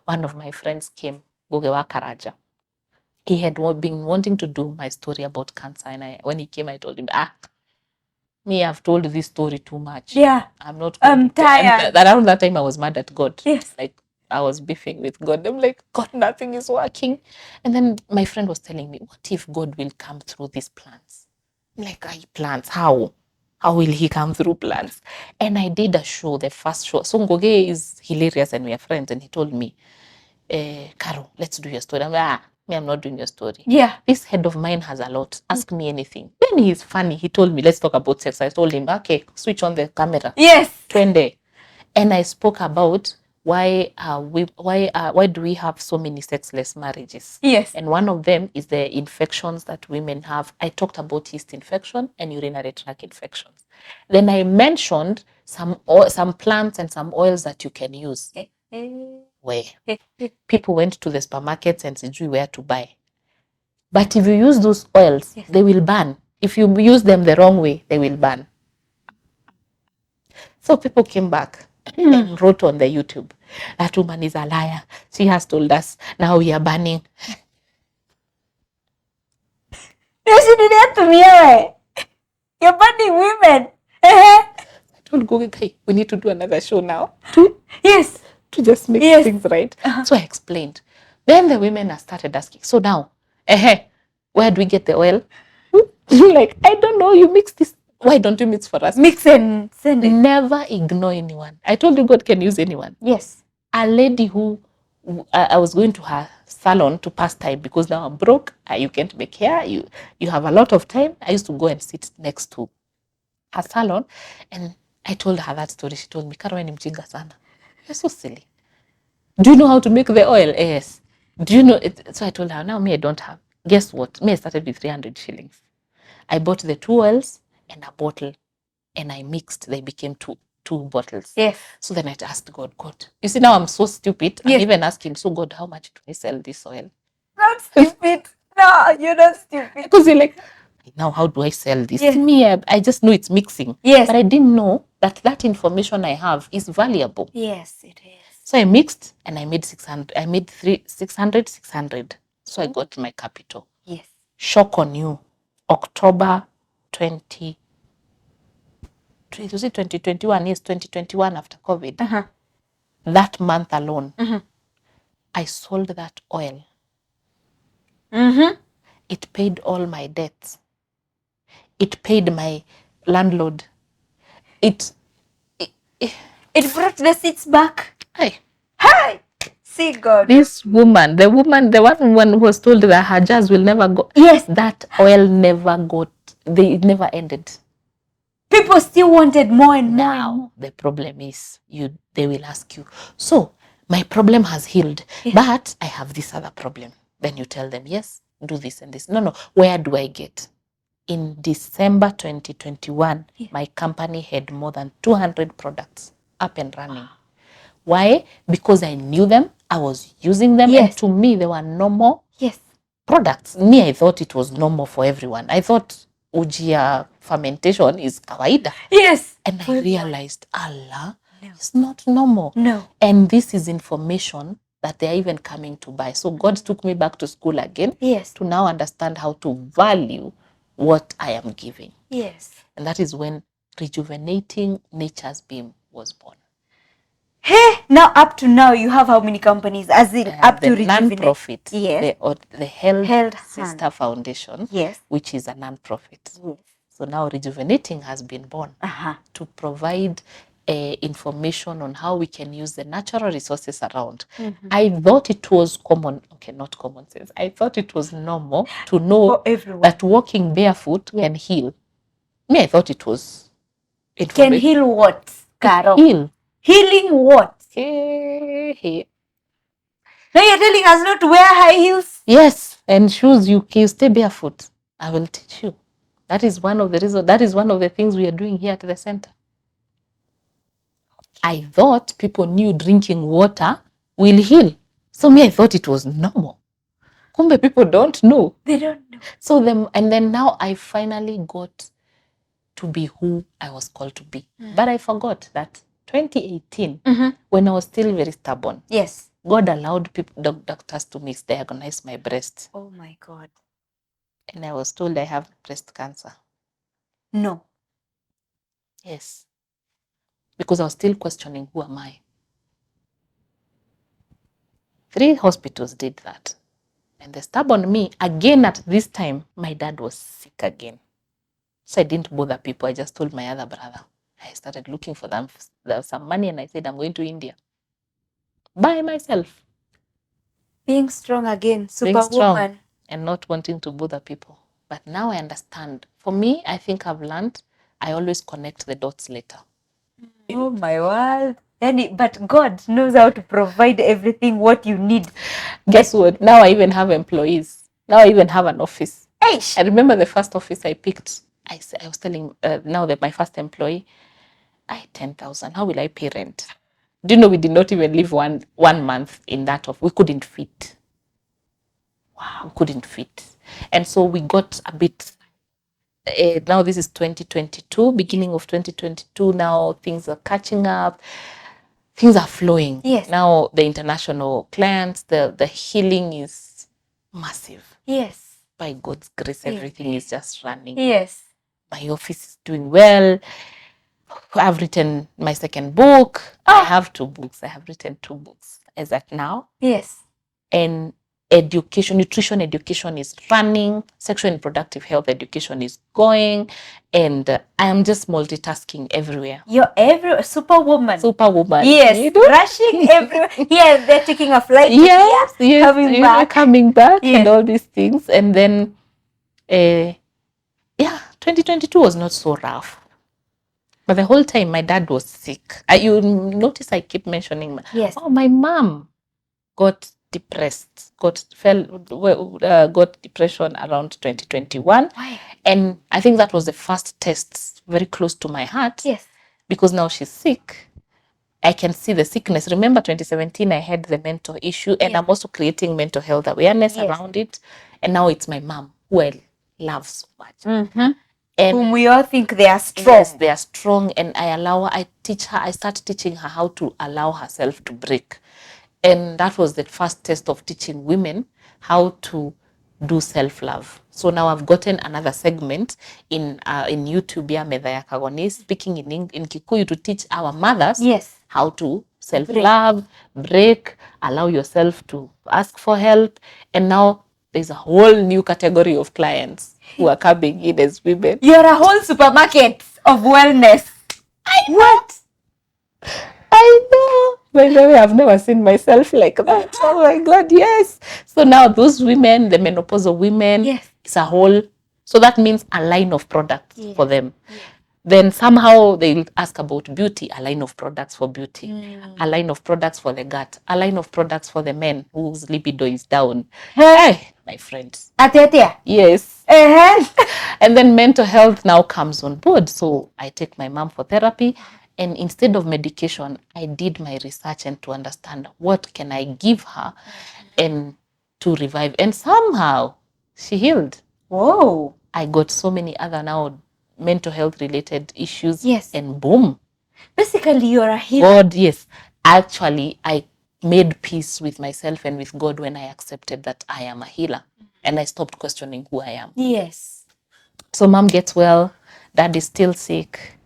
One of my friends came, Gogewa Karaja. He had been wanting to do my story about cancer. And when he came, I told him, me, I've told this story too much. Yeah. I'm not I'm tired. Around that time, I was mad at God. Yes. Like, I was beefing with God. I'm like, God, nothing is working. And then my friend was telling me, what if God will come through these plants? I'm like, plants? How? How will he come through plants? And I did a show, the first show. So Ngoge is hilarious and we are friends. And he told me, Caro, let's do your story. I'm like, I'm not doing your story. Yeah. This head of mine has a lot. Ask me anything. Then he's funny. He told me, let's talk about sex. I told him, okay, switch on the camera. Yes. 20. And I spoke about why do we have so many sexless marriages? Yes. And one of them is the infections that women have. I talked about yeast infection and urinary tract infections. Then I mentioned some plants and some oils that you can use. Where people went to the supermarkets and sijui where to buy. But if you use those oils, they will burn. If you use them the wrong way, they will burn. So people came back and wrote on the YouTube, that woman is a liar. She has told us, now we are burning. You're burning women. I told Google, hey, we need to do another show now Yes. to just make Yes. things right. So I explained. Then the women started asking, so now, where do we get the oil? Like, I don't know, you mix this. Why don't you mix for us? Mix and send it. Never ignore anyone. I told you God can use anyone. Yes. A lady who I was going to her salon to pass time because now I'm broke. You can't make hair. You have a lot of time. I used to go and sit next to her salon, and I told her that story. She told me, "Karo, wewe ni mjinga sana. You're so silly. Do you know how to make the oil?" Yes. Do you know it? So I told her, now me, I don't have. Guess what? Me, I started with 300 shillings. I bought the 2 oils and a bottle, and I mixed. They became two bottles. Yes. So then I asked God, you see, now I'm so stupid. Yes. I'm even asking, so God, how much do I sell this oil? Not stupid. No, you're not stupid. Because you're like, now how do I sell this? Yes. Me, I just know it's mixing. Yes. But I didn't know that information I have is valuable. Yes, it is. So I mixed and I made 600. I made 600. So I got my capital. Yes. Shock on you. October 20. Was it 2021? Yes, 2021 after COVID. That month alone, I sold that oil. It paid all my debts. It paid my landlord. It brought the seats back. Hey. See God. This woman, the one who was told that her jazz will never go. Yes. That oil never got, it never ended. People still wanted more and more. Now, the problem is, they will ask you, so my problem has healed, but I have this other problem. Then you tell them, yes, do this and this. No, where do I get? In December 2021, my company had more than 200 products up and running. Why? Because I knew them, I was using them, and to me, they were normal products. Me, I thought it was normal for everyone. I thought ujia fermentation is kawaida. Yes. And I realized, Allah, it's not normal. No. And this is information that they're even coming to buy. So God took me back to school again to now understand how to value what I am giving. Yes. And that is when Rejuvenating Nature's Beam was born. Hey, now up to now, you have how many companies? As in, up to non-profit, yes. the Health Sister Hand. Foundation, yes, which is a non-profit. Yes. So now Rejuvenating has been born to provide information on how we can use the natural resources around. I thought it was common, not common sense. I thought it was normal to know that walking barefoot can heal. Me, I thought it was Can heal what, Caro? Heal. Healing what? Hey. Now you're telling us not to wear high heels? Yes, and shoes, you stay barefoot. I will teach you. That is one of the reasons. That is one of the things we are doing here at the center. I thought people knew drinking water will heal. So me, I thought it was normal. Kumbe people don't know. They don't know. So then now I finally got to be who I was called to be. But I forgot that 2018, when I was still very stubborn. Yes. God allowed doctors to misdiagnose my breast. Oh my God. And I was told I have breast cancer. No. Yes. Because I was still questioning, who am I? 3 hospitals did that. And the stubborn me, again at this time, my dad was sick again. So I didn't bother people. I just told my other brother. I started looking for them. There was some money and I said, I'm going to India. By myself. Being strong again, superwoman. And not wanting to bother people. But now I understand. For me, I think I've learned, I always connect the dots later. Oh my word. But God knows how to provide everything what you need. Guess what? Now I even have employees. Now I even have an office. Eish. I remember the first office I picked. I was telling now that my first employee, 10,000. How will I pay rent? Do you know we did not even live one month in that office? We couldn't fit. Wow, we couldn't fit. And so we got a bit now this is 2022, beginning of 2022. Now things are catching up. Things are flowing. Yes. Now the international clients, the healing is massive. Yes. By God's grace, everything is just running. Yes. My office is doing well. I've written my second book. I have 2 books. I have written 2 books as at now. Yes. And education, nutrition education is running. Sexual and reproductive health education is going. And I am just multitasking everywhere. You're every superwoman. Superwoman. Yes. You know? Rushing everywhere. Yes, they're taking a flight. Yes, yes. Coming back. Coming back Yes. and all these things. And then, 2022 was not so rough. But the whole time my dad was sick. You notice I keep mentioning, Yes. My mom got depressed, got depression around 2021. Why? And I think that was the first test very close to my heart. Yes. Because now she's sick. I can see the sickness. Remember 2017, I had the mental issue, and I'm also creating mental health awareness around it. And now it's my mom, who I love so much. Mm-hmm. And whom we all think they are strong. Yes, they are strong, and I start teaching her how to allow herself to break. And that was the first test of teaching women how to do self-love. So now I've gotten another segment in YouTube, Medhaya Kagoni, speaking in Kikuyu to teach our mothers how to self-love, break, allow yourself to ask for help. And now there's a whole new category of clients who are coming in as women. You're a whole supermarket of wellness. What? I know. By the way, I've never seen myself like that. Oh my God, yes. So now those women, the menopausal women, it's a whole, so that means a line of products for them. Then somehow they'll ask about beauty, a line of products for beauty, a line of products for the gut, a line of products for the men whose libido is down. Hey, my friends. Yes. And then mental health now comes on board. So I take my mom for therapy. And instead of medication, I did my research and to understand what can I give her and to revive. And somehow she healed. Whoa. I got so many other now mental health related issues. And boom. Basically, you're a healer. God, yes. Actually, I made peace with myself and with God when I accepted that I am a healer. And I stopped questioning who I am. Yes. So mom gets well. Dad is still sick.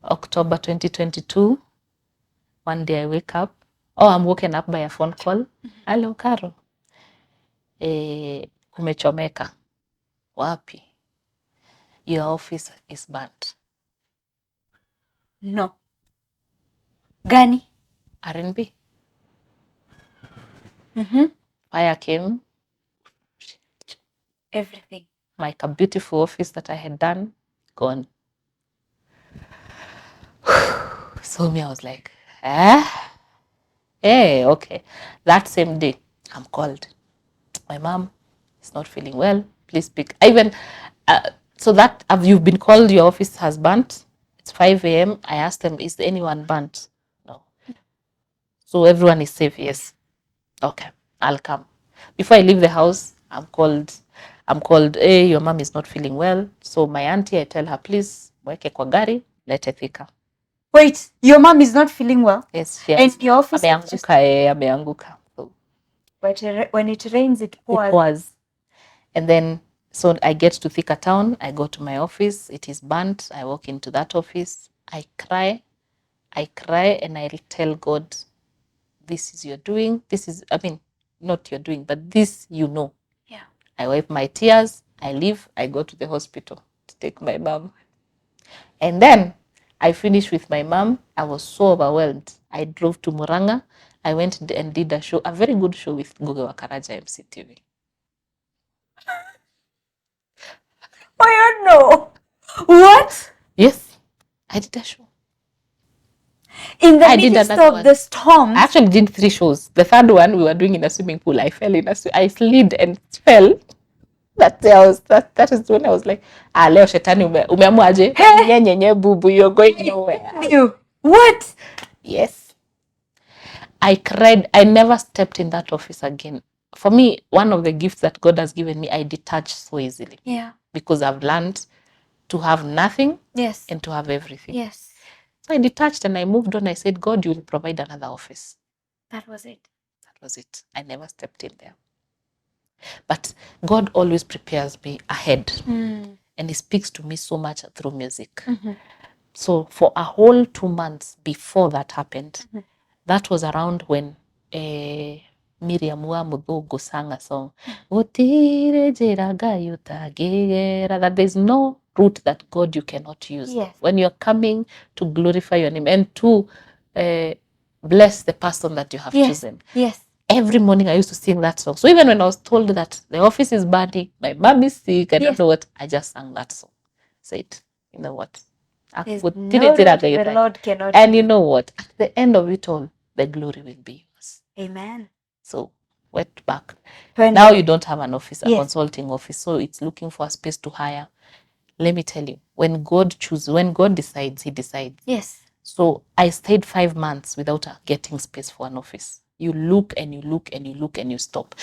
October 2022. One day I wake up. I'm woken up by a phone call. Hello, Caro. Kumechomeka. Wapi? Your office is burnt. No. Gani? R&B. Fire came. Everything. My beautiful office that I had done, gone. So me, I was like, Hey, okay. That same day, I'm called. My mom is not feeling well. Please speak. So that you've been called, your office has burnt. It's 5 a.m. I asked them, is anyone burnt? No. So everyone is safe? Yes. Okay, I'll come. Before I leave the house, I'm called, hey, your mom is not feeling well. So my auntie, I tell her, please, mweke kwa gari, lete Thika. Wait, your mom is not feeling well? Yes, she and your office ameanguka. So, but when it rains, it pours. It pours. And then, so I get to Thika town, I go to my office, it is burnt, I walk into that office, I cry, and I tell God, this is your doing, not your doing, but this you know. Yeah. I wipe my tears, I leave, I go to the hospital to take my mom. And then I finished with my mom. I was so overwhelmed. I drove to Muranga. I went and did a show, a very good show with Ngugi wa Karaja MCTV. I don't know. What? Yes, I did a show. In the midst of the storm. I actually did 3 shows. The third one we were doing in a swimming pool. I slid and fell. That is when I was like, leo shetani umeamuaje? Nyenye bubu, you're going nowhere. What? Yes. I cried. I never stepped in that office again. For me, one of the gifts that God has given me, I detach so easily. Yeah. Because I've learned to have nothing Yes. and to have everything. Yes. So I detached and I moved on. I said, God, you will provide another office. That was it. That was it. I never stepped in there. But God always prepares me ahead. And he speaks to me so much through music. So for a whole 2 months before that happened, that was around when Miriam wa Mudogo sang a song, that there's no route that God you cannot use. Yes. When you're coming to glorify your name and to bless the person that you have chosen. Yes. Every morning I used to sing that song. So even when I was told that the office is burning, my mom is sick, I don't know what, I just sang that song. Said, you know what? There's no route the Lord cannot And use. you know what? At the end of it all, the glory will be yours. Amen. So went back. When Now you don't have an office, a Yes. consulting office. So it's looking for a space to hire. Let me tell you, when God decides, he decides. Yes. So I stayed 5 months without getting space for an office. You look and you look and you look and you stop.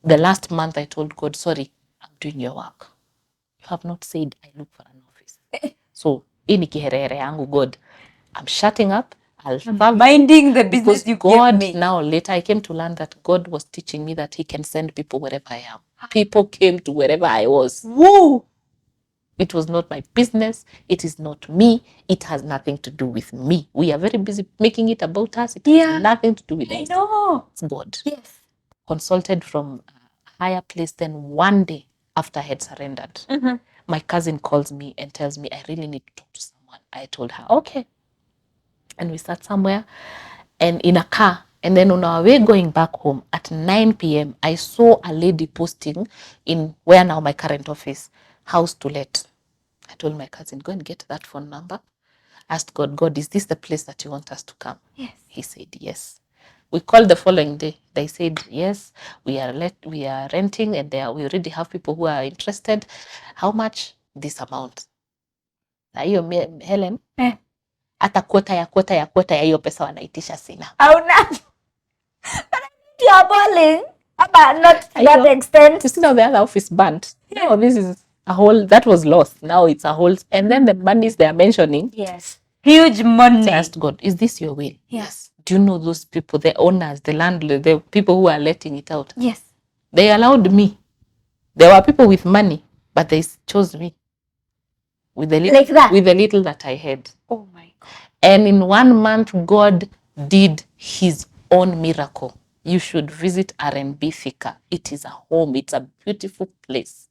The last month I told God, sorry, I'm doing your work. You have not said I look for an office. So ini kiherere yangu, God, I'm shutting up. I'm minding the business you God, gave me. now later I came to learn that God was teaching me that he can send people wherever I am. People came to wherever I was. Woo! It was not my business. It is not me. It has nothing to do with me. We are very busy making it about us. It has nothing to do with us. I know. It's God. Yes. Consulted from a higher place. Then one day after I had surrendered, my cousin calls me and tells me, I really need to talk to someone. I told her, okay. And we sat somewhere and in a car. And then on our way going back home at 9 p.m., I saw a lady posting in where now my current office, house to let. I told my cousin, go and get that phone number. Asked God, God, is this the place that you want us to come? Yes. He said, yes. We called the following day. They said, yes, we are renting and we already have people who are interested. How much? This amount. Na hiyo Helen, hata kwota ya hiyo pesa wanaitisha sina. You are balling, but not to that extent. You see now the other office burnt. Now this is a whole, that was lost. Now it's a whole, and then the monies they are mentioning. Yes. Huge money. So I asked God, is this your will? Yes. Do you know those people, the owners, the landlord, the people who are letting it out? Yes. They allowed me. There were people with money, but they chose me. With the little, like that? With the little that I had. Oh my God. And in 1 month, God did his own miracle. You should visit R&B Thika. It is a home. It's a beautiful place.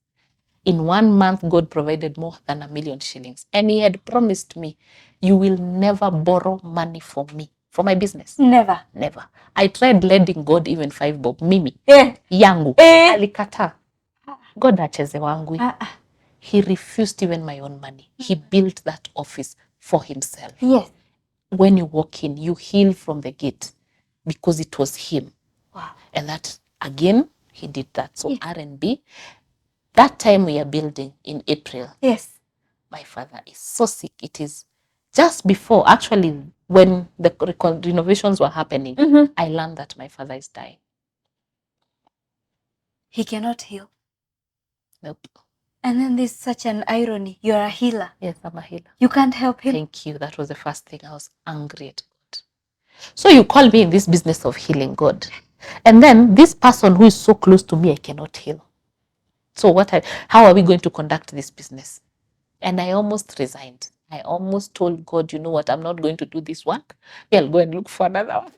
In 1 month, God provided more than 1 million shillings. And he had promised me, you will never borrow money from me, for my business. Never. Never. I tried lending God even 5 bob. Mimi. Yangu. Alikata. God acheze wangu. He refused even my own money. He built that office for himself. Yes. When you walk in, you heal from the gate because it was him. Wow. And that, again, he did that. So R&B, that time we are building in April. Yes. My father is so sick. It is just before, actually, when the renovations were happening, I learned that my father is dying. He cannot heal. Nope. And then there's such an irony. You're a healer. Yes, I'm a healer. You can't help him. Thank you. That was the first thing. I was angry at God. So you call me in this business of healing, God. And then this person who is so close to me, I cannot heal. So how are we going to conduct this business? And I almost resigned. I almost told God, you know what, I'm not going to do this work. I'll go and look for another one,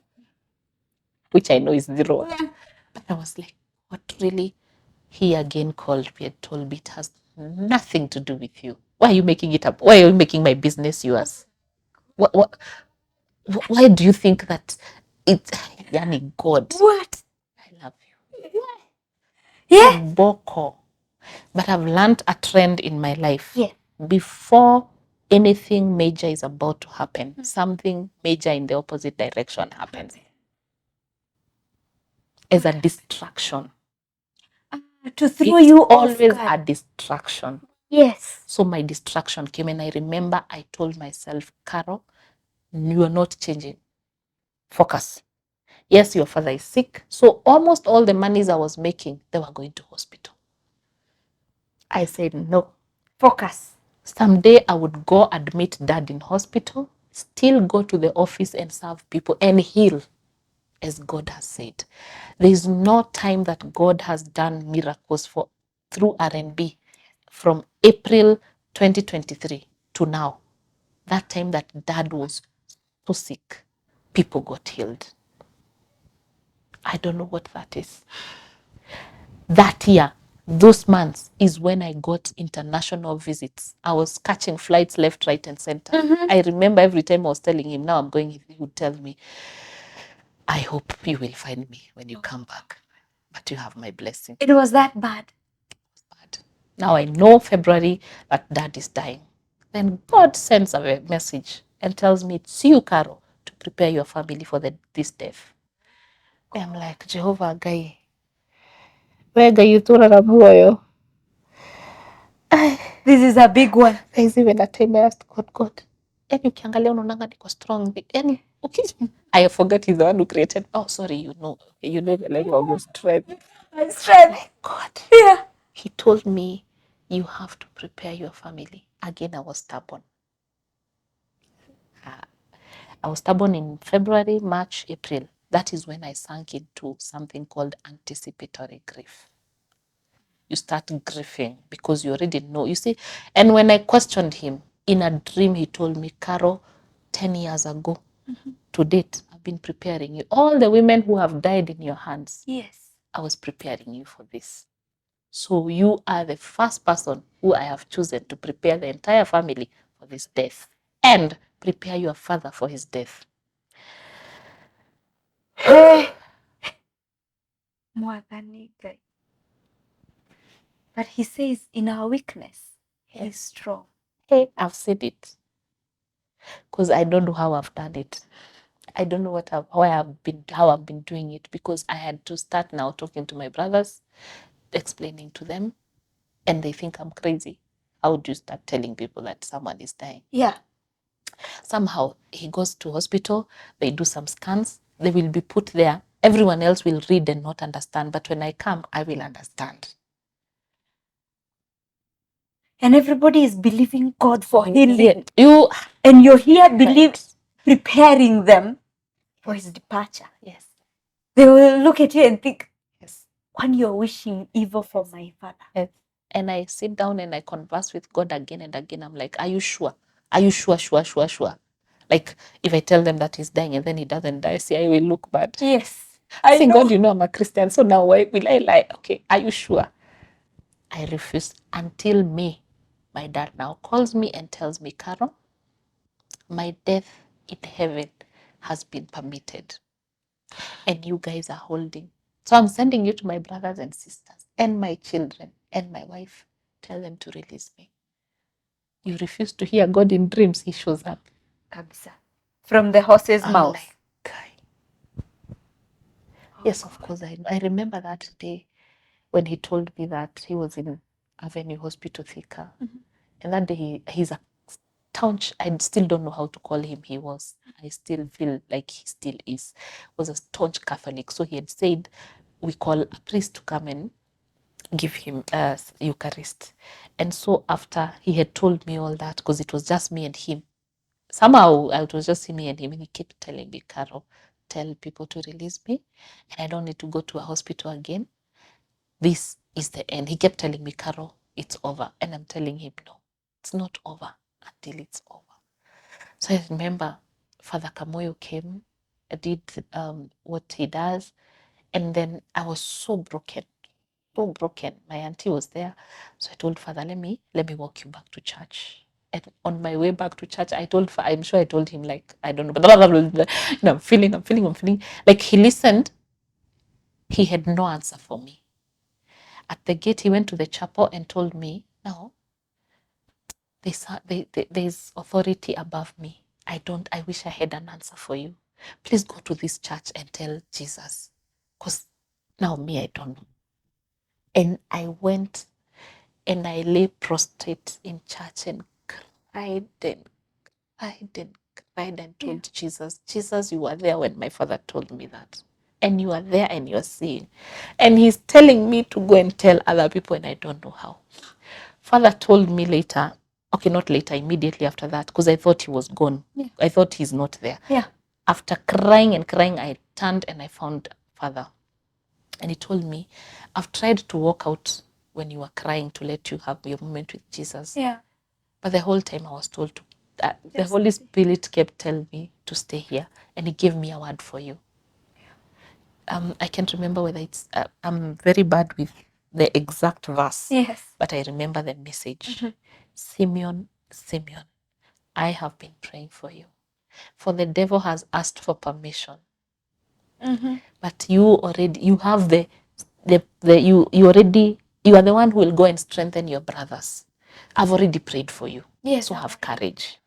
which I know is zero. Yeah. But I was like, what really? He again called me and told me it has nothing to do with you. Why are you making it up? Why are you making my business yours? Why do you think that it's Yani God? What? I love you. Yeah. Boko. But I've learned a trend in my life. Yeah. Before anything major is about to happen, something major in the opposite direction happens. As a distraction. To throw you off. Always a distraction. Yes. So my distraction came and I remember I told myself, Carol, you are not changing. Focus. Yes, your father is sick. So almost all the monies I was making, they were going to hospital. I said, no. Focus. Someday I would go admit dad in hospital, still go to the office and serve people and heal as God has said. There is no time that God has done miracles for through R&B from April 2023 to now. That time that dad was so sick, people got healed. I don't know what that is. That year, those months is when I got international visits. I was catching flights left, right, and center. I remember every time I was telling him, now I'm going, he would tell me, I hope you will find me when you come back, but you have my blessing. It was that bad. But now I know February that dad is dying. Then God sends a message and tells me, it's you, Carol, to prepare your family for this death. I'm like, Jehovah, guy, where are you to This is a big one. There's even a time I asked God, yani ukiangalia unaonanga niko strong. Yani, okay, I forgot he's the one who created. Oh, sorry, you know the level of strength. Strength. God. Yeah. He told me, you have to prepare your family. Again, I was stubborn. I was stubborn in February, March, April. That is when I sank into something called anticipatory grief. You start grieving because you already know. You see, and when I questioned him, in a dream, he told me, Carol, 10 years ago, to date, I've been preparing you. All the women who have died in your hands, Yes. I was preparing you for this. So you are the first person who I have chosen to prepare the entire family for this death and prepare your father for his death. More than eager. But he says, in our weakness, he's strong. Hey, I've said it because I don't know how I've done it. I don't know how I've been doing it, because I had to start now talking to my brothers, explaining to them, and they think I'm crazy. How do you start telling people that someone is dying? Yeah. Somehow he goes to hospital, they do some scans, they will be put there. Everyone else will read and not understand, but when I come, I will understand. And everybody is believing God for healing. Yeah, and you're here preparing them for his departure. Yes. They will look at you and think, Yes. when you're wishing evil for my father. Yes. And I sit down and I converse with God again and again. I'm like, are you sure? Are you sure? Like, if I tell them that he's dying and then he doesn't die, see, I will look bad. Yes. I say, God, you know I'm a Christian, so now why will I lie? Okay, are you sure? I refuse until May. My dad now calls me and tells me, Carol, my death in heaven has been permitted. And you guys are holding. So I'm sending you to my brothers and sisters and my children and my wife. Tell them to release me. You refuse to hear God in dreams, he shows up. Kabisa. From the horse's mouth. Like, yes, of course. I remember that day when he told me that he was in Avenue Hospital Thika. And that day he's a staunch, I still don't know how to call him. I still feel like he still was a staunch Catholic. So he had said, we call a priest to come and give him Eucharist. And so after he had told me all that, because it was just me and him, somehow it was just me and him, and he kept telling me, Carol, tell people to release me, and I don't need to go to a hospital again. This is the end. He kept telling me, Carol, it's over. And I'm telling him, no, it's not over until it's over. So I remember Father Kamoyo came, did what he does, and then I was so broken. My auntie was there. So I told Father, let me walk you back to church. And on my way back to church, I'm sure I told him, like, I don't know, but I'm feeling. Like, he listened. He had no answer for me. At the gate, he went to the chapel and told me, no, there's authority above me. I wish I had an answer for you. Please go to this church and tell Jesus. Because now me, I don't know. And I went and I lay prostrate in church and cried and told Jesus, Jesus, you were there when my father told me that. And you are there and you're seeing. And he's telling me to go and tell other people, and I don't know how. Father told me later, Okay, not later, immediately after that, because I thought he was gone. Yeah. I thought he's not there. Yeah. After crying and crying, I turned and I found Father. And he told me, I've tried to walk out when you were crying to let you have your moment with Jesus. Yeah. But the whole time I was told to, the Holy Spirit kept telling me to stay here. And he gave me a word for you. I can't remember whether it's, I'm very bad with the exact verse. Yes. But I remember the message. Simeon, Simeon, I have been praying for you. For the devil has asked for permission. But you have you are the one who will go and strengthen your brothers. I've already prayed for you. Yes. So have courage.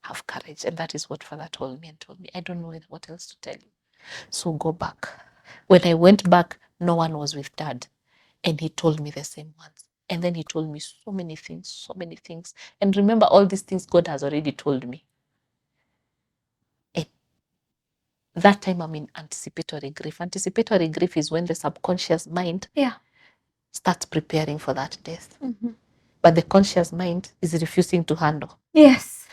Have courage. And that is what Father told me and told me. I don't know what else to tell you. So go back. When I went back, no one was with Dad. And he told me the same ones. And then he told me so many things. And remember, all these things God has already told me. And that time I'm in anticipatory grief. Anticipatory grief is when the subconscious mind starts preparing for that death. But the conscious mind is refusing to handle. Yes.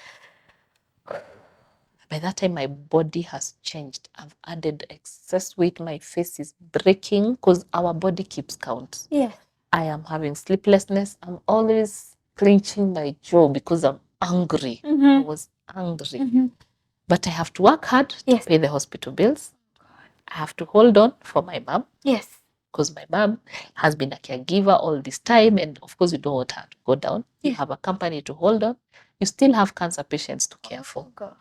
By that time, my body has changed. I've added excess weight. My face is breaking because our body keeps count. Yes. I am having sleeplessness. I'm always clenching my jaw because I'm angry. I was angry. But I have to work hard to pay the hospital bills. I have to hold on for my mom. Yes. Because my mom has been a caregiver all this time. And of course, you don't want her to go down. You have a company to hold on. You still have cancer patients to care for. God.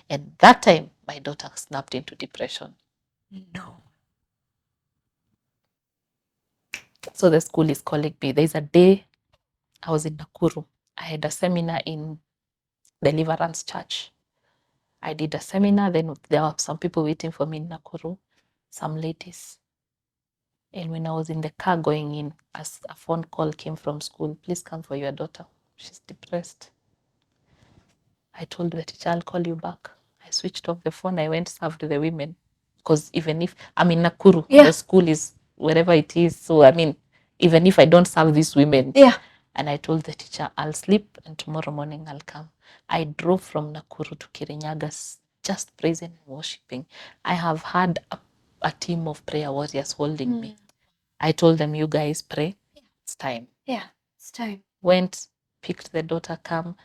And that time, my daughter snapped into depression. No. So the school is calling me. There's a day I was in Nakuru. I had a seminar in Deliverance Church. I did a seminar. Then there were some people waiting for me in Nakuru, some ladies. And when I was in the car going in, as a phone call came from school, please come for your daughter. She's depressed. I told the teacher, I'll call you back. I switched off the phone. I went served the women. Because even if I'm in Nakuru, the school is wherever it is. So, I mean, even if I don't serve these women. And I told the teacher, I'll sleep and tomorrow morning I'll come. I drove from Nakuru to Kirinyaga just praising and worshiping. I have had a team of prayer warriors holding me. I told them, you guys pray. It's time. Yeah, it's time. Went, picked the daughter, come.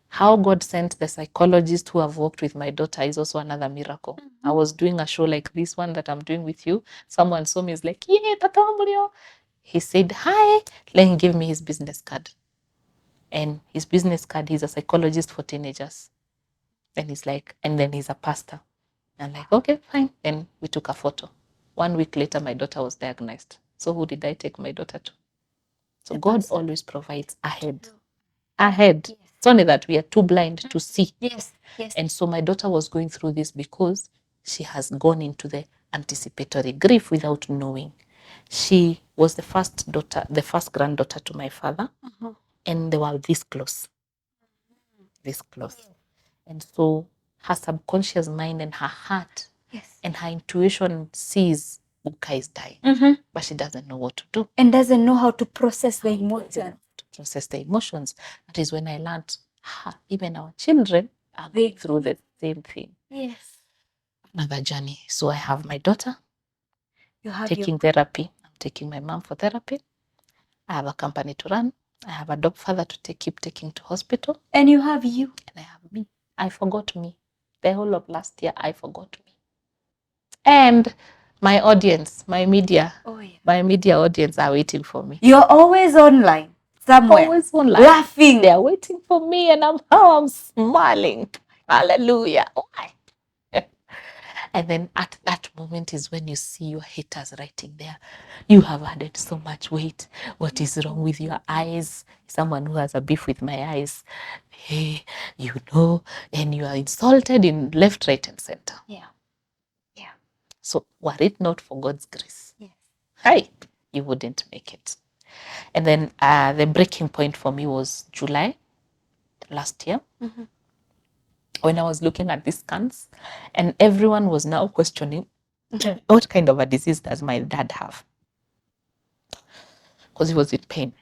How God sent the psychologist who have worked with my daughter is also another miracle. I was doing a show like this one that I'm doing with you. Someone saw me, is like, yeah, Tata Wa Mu. He said, hi, then he gave me his business card. And his business card, he's a psychologist for teenagers. And he's like, and then he's a pastor. I'm like, okay, fine. Then we took a photo. 1 week later, my daughter was diagnosed. So who did I take my daughter to? So God always provides ahead. Ahead. It's only that we are too blind to see. Yes. And so my daughter was going through this because she has gone into the anticipatory grief without knowing. She was the first daughter, the first granddaughter to my father, and they were this close. This close. And so her subconscious mind and her heart and her intuition sees Buka is dying, but she doesn't know what to do. And doesn't know how to process the emotion. To process the emotions. That is when I learned, even our children are going through the same thing. Yes. Another journey. So I have my daughter taking therapy. I'm taking my mom for therapy. I have a company to run. I have a dog father to keep taking to hospital. And you have you. And I have me. I forgot me. The whole of last year, I forgot me. And my audience, my media audience are waiting for me. You're always online somewhere. Always online. Laughing. They're waiting for me and I'm smiling. Hallelujah. Why? And then at that moment is when you see your haters writing there. You have added so much weight. What is wrong with your eyes? Someone who has a beef with my eyes. Hey, you know, and you are insulted in left, right, and center. Yeah. So were it not for God's grace, you wouldn't make it. And then the breaking point for me was July last year. When I was looking at these scans, and everyone was now questioning, what kind of a disease does my dad have? Because he was in pain.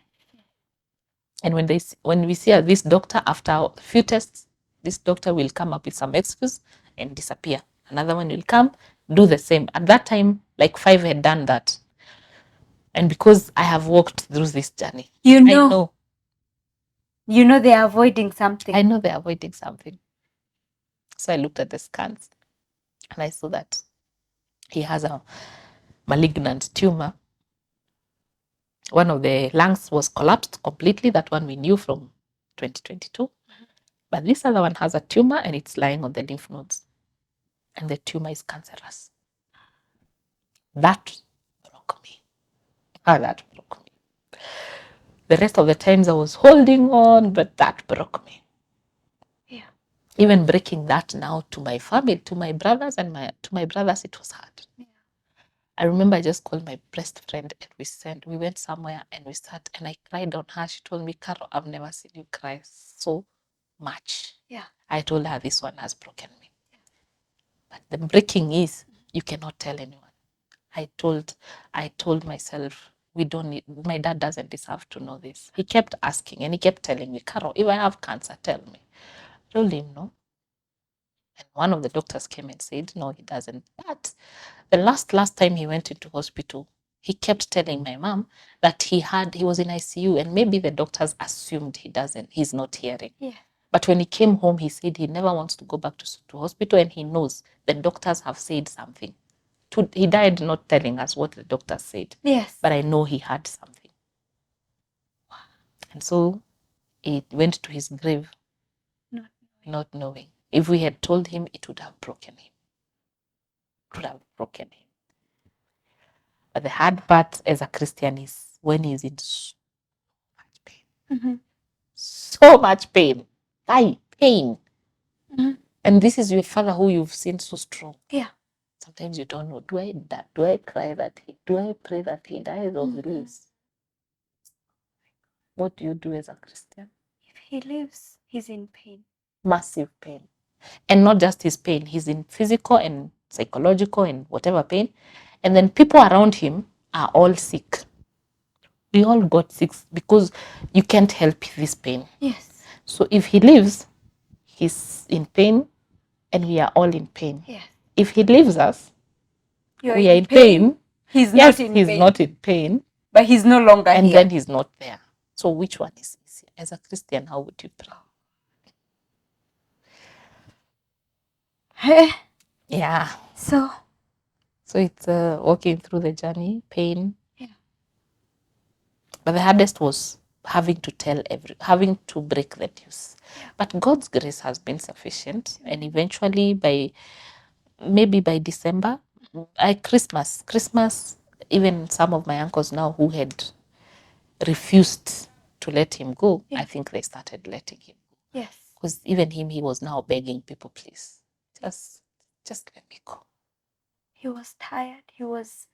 And when we see this doctor, after a few tests, this doctor will come up with some excuse and disappear. Another one will come, do the same. At that time, like 5 had done that. And because I have walked through this journey, I know they're avoiding something. I know they're avoiding something. So I looked at the scans and I saw that he has a malignant tumor. One of the lungs was collapsed completely. That one we knew from 2022. But this other one has a tumor and it's lying on the lymph nodes. And the tumor is cancerous. That broke me. That broke me. The rest of the times I was holding on, but that broke me. Yeah. Even breaking that now to my family, to my brothers, it was hard. Yeah. I remember I just called my best friend and we went somewhere and we sat and I cried on her. She told me, Carol, I've never seen you cry so much. Yeah. I told her this one has broken me. Yeah. But the breaking is you cannot tell anyone. I told myself, my dad doesn't deserve to know this. He kept asking and he kept telling me, Carol, if I have cancer, tell me. I told him no. And one of the doctors came and said, no, he doesn't. But the last time he went into hospital, he kept telling my mom that he was in ICU and maybe the doctors assumed he's not hearing. Yeah. But when he came home, he said he never wants to go back to hospital and he knows the doctors have said something. He died not telling us what the doctor said. Yes. But I know he had something. And so he went to his grave not knowing. If we had told him, it would have broken him. But the hard part as a Christian is when he's in so much pain. Mm-hmm. So much pain. Pain. Mm-hmm. And this is your father who you've seen so strong. Yeah. Sometimes you don't know, do I cry that do I pray that he dies or he lives? What do you do as a Christian? If he lives, he's in pain. Massive pain. And not just his pain, he's in physical and psychological and whatever pain. And then people around him are all sick. We all got sick because you can't help this pain. Yes. So if he lives, he's in pain and we are all in pain. Yes. If he leaves us, we are in pain. He's not in pain. But he's no longer here. And then he's not there. So which one is easier? As a Christian, how would you pray? Yeah. So it's walking through the journey, pain. Yeah. But the hardest was having to break the news. Yeah. But God's grace has been sufficient. And eventually maybe by December, Christmas, even some of my uncles now who had refused to let him go, I think they started letting him go. Yes. Because even he was now begging people, please, just let me go. He was tired. He was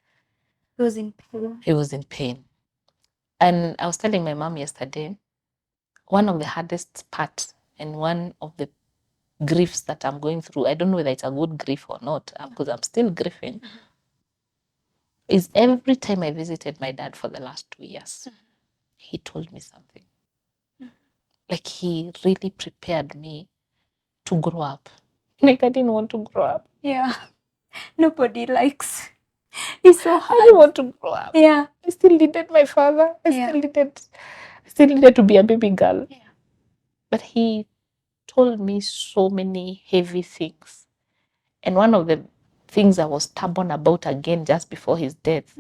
in pain. He was in pain. And I was telling my mom yesterday, one of the hardest parts and one of the griefs that I'm going through, I don't know whether it's a good grief or not, because I'm still grieving, is every time I visited my dad for the last 2 years, he told me something. Like he really prepared me to grow up. Like I didn't want to grow up. Yeah. Nobody likes. It's so hard. I didn't want to grow up. Yeah. I still needed my father. I still needed to be a baby girl. Yeah. But he told me so many heavy things. And one of the things I was stubborn about again just before his death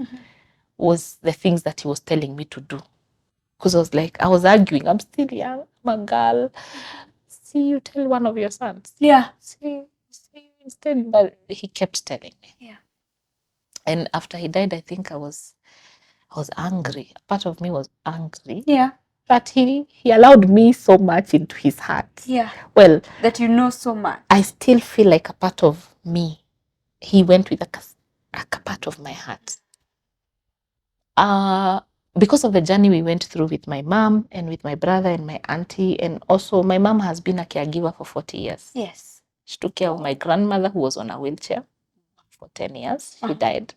was the things that he was telling me to do. Because I was arguing, I'm still young, I'm a girl. See, you tell one of your sons. Yeah. See, instead, but he kept telling me. Yeah. And after he died, I think I was angry. Part of me was angry. Yeah. But he allowed me so much into his heart. Yeah. Well, that you know so much. I still feel like a part of me. He went with a part of my heart. Because of the journey we went through with my mom and with my brother and my auntie, and also my mom has been a caregiver for 40 years. Yes. She took care of my grandmother who was on a wheelchair for 10 years. She died.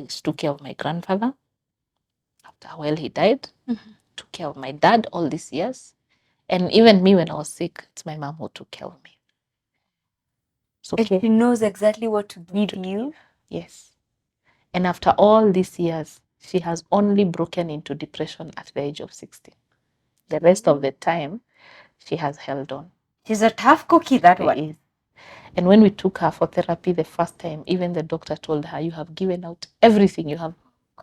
She took care of my grandfather. After a while, he died. took care of my dad all these years. And even me when I was sick, it's my mom who took care of me. So And she knows exactly what to give you. Yes. And after all these years, she has only broken into depression at the age of 16. The rest of the time, she has held on. She's a tough cookie, that She one. is. And when we took her for therapy the first time, even the doctor told her, you have given out everything. You have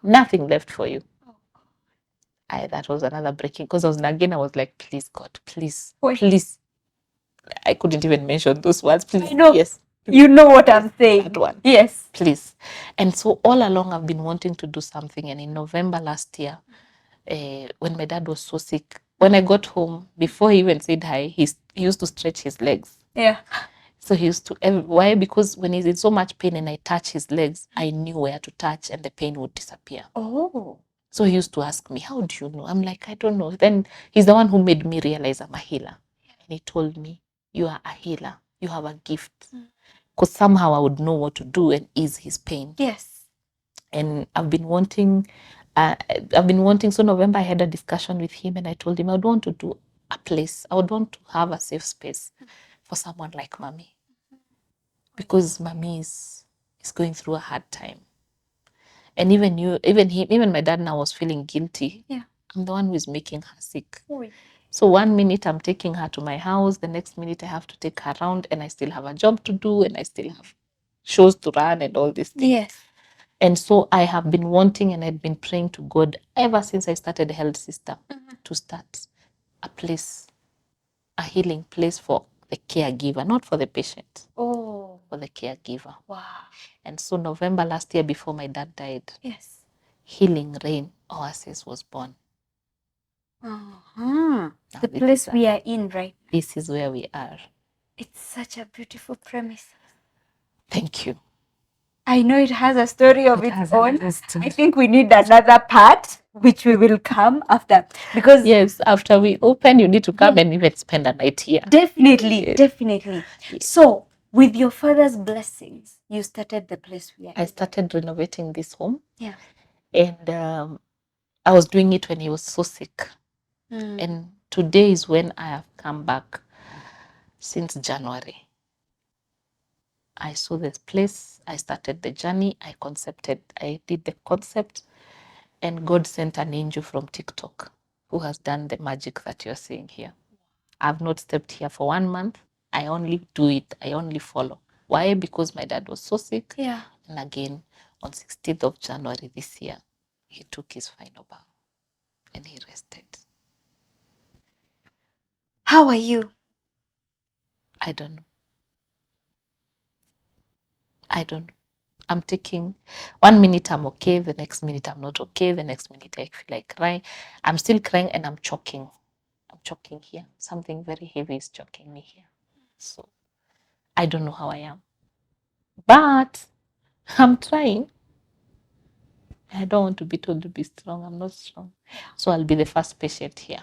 nothing left for you. That was another breaking, because I was like, please, God, please, please. I couldn't even mention those words. Please, I know. Yes. You know what I'm saying. That one. Yes. Please. And so all along, I've been wanting to do something. And in November last year, when my dad was so sick, when I got home, before he even said hi, he used to stretch his legs. Yeah. So he used to, why? Because when he's in so much pain and I touch his legs, I knew where to touch and the pain would disappear. Oh. So he used to ask me, how do you know? I'm like, I don't know. Then he's the one who made me realize I'm a healer. And he told me, you are a healer. You have a gift. Because somehow I would know what to do and ease his pain. Yes. And I've been wanting, so November I had a discussion with him and I told him I would want to do a place. I would want to have a safe space for someone like Mommy. Because Mommy is going through a hard time. And even my dad now was feeling guilty. Yeah. I'm the one who is making her sick. Oh. So one minute I'm taking her to my house, the next minute I have to take her around, and I still have a job to do, and I still have shows to run and all these things. Yes. And so I have been wanting and I've been praying to God ever since I started the health system to start a place, a healing place for the caregiver, not for the patient. Oh. For the caregiver. Wow. And so November last year, before my dad died, Yes. Healing Rain Oasis was born. The place we are in right now. This is where we are. It's such a beautiful premise. Thank you. I know it has a story of its own. I think we need another part, which we will come after. Because yes, after we open, you need to come and even spend a night here. Definitely, yes. Definitely. Yes. So, with your father's blessings, you started the place we are in. I started renovating this home. Yeah. And I was doing it when he was so sick. And today is when I have come back since January. I saw this place, I started the journey, I did the concept, and God sent an angel from TikTok who has done the magic that you're seeing here. I've not stepped here for 1 month. I only do it, I only follow. Why? Because my dad was so sick. Yeah. And again, on 16th of January this year, he took his final bow and he rested. How are you? I don't know. I'm taking 1 minute I'm okay, the next minute I'm not okay, the next minute I feel like crying. I'm still crying and I'm choking. I'm choking here. Something very heavy is choking me here. So I don't know how I am. But I'm trying. I don't want to be told to be strong. I'm not strong. So I'll be the first patient here.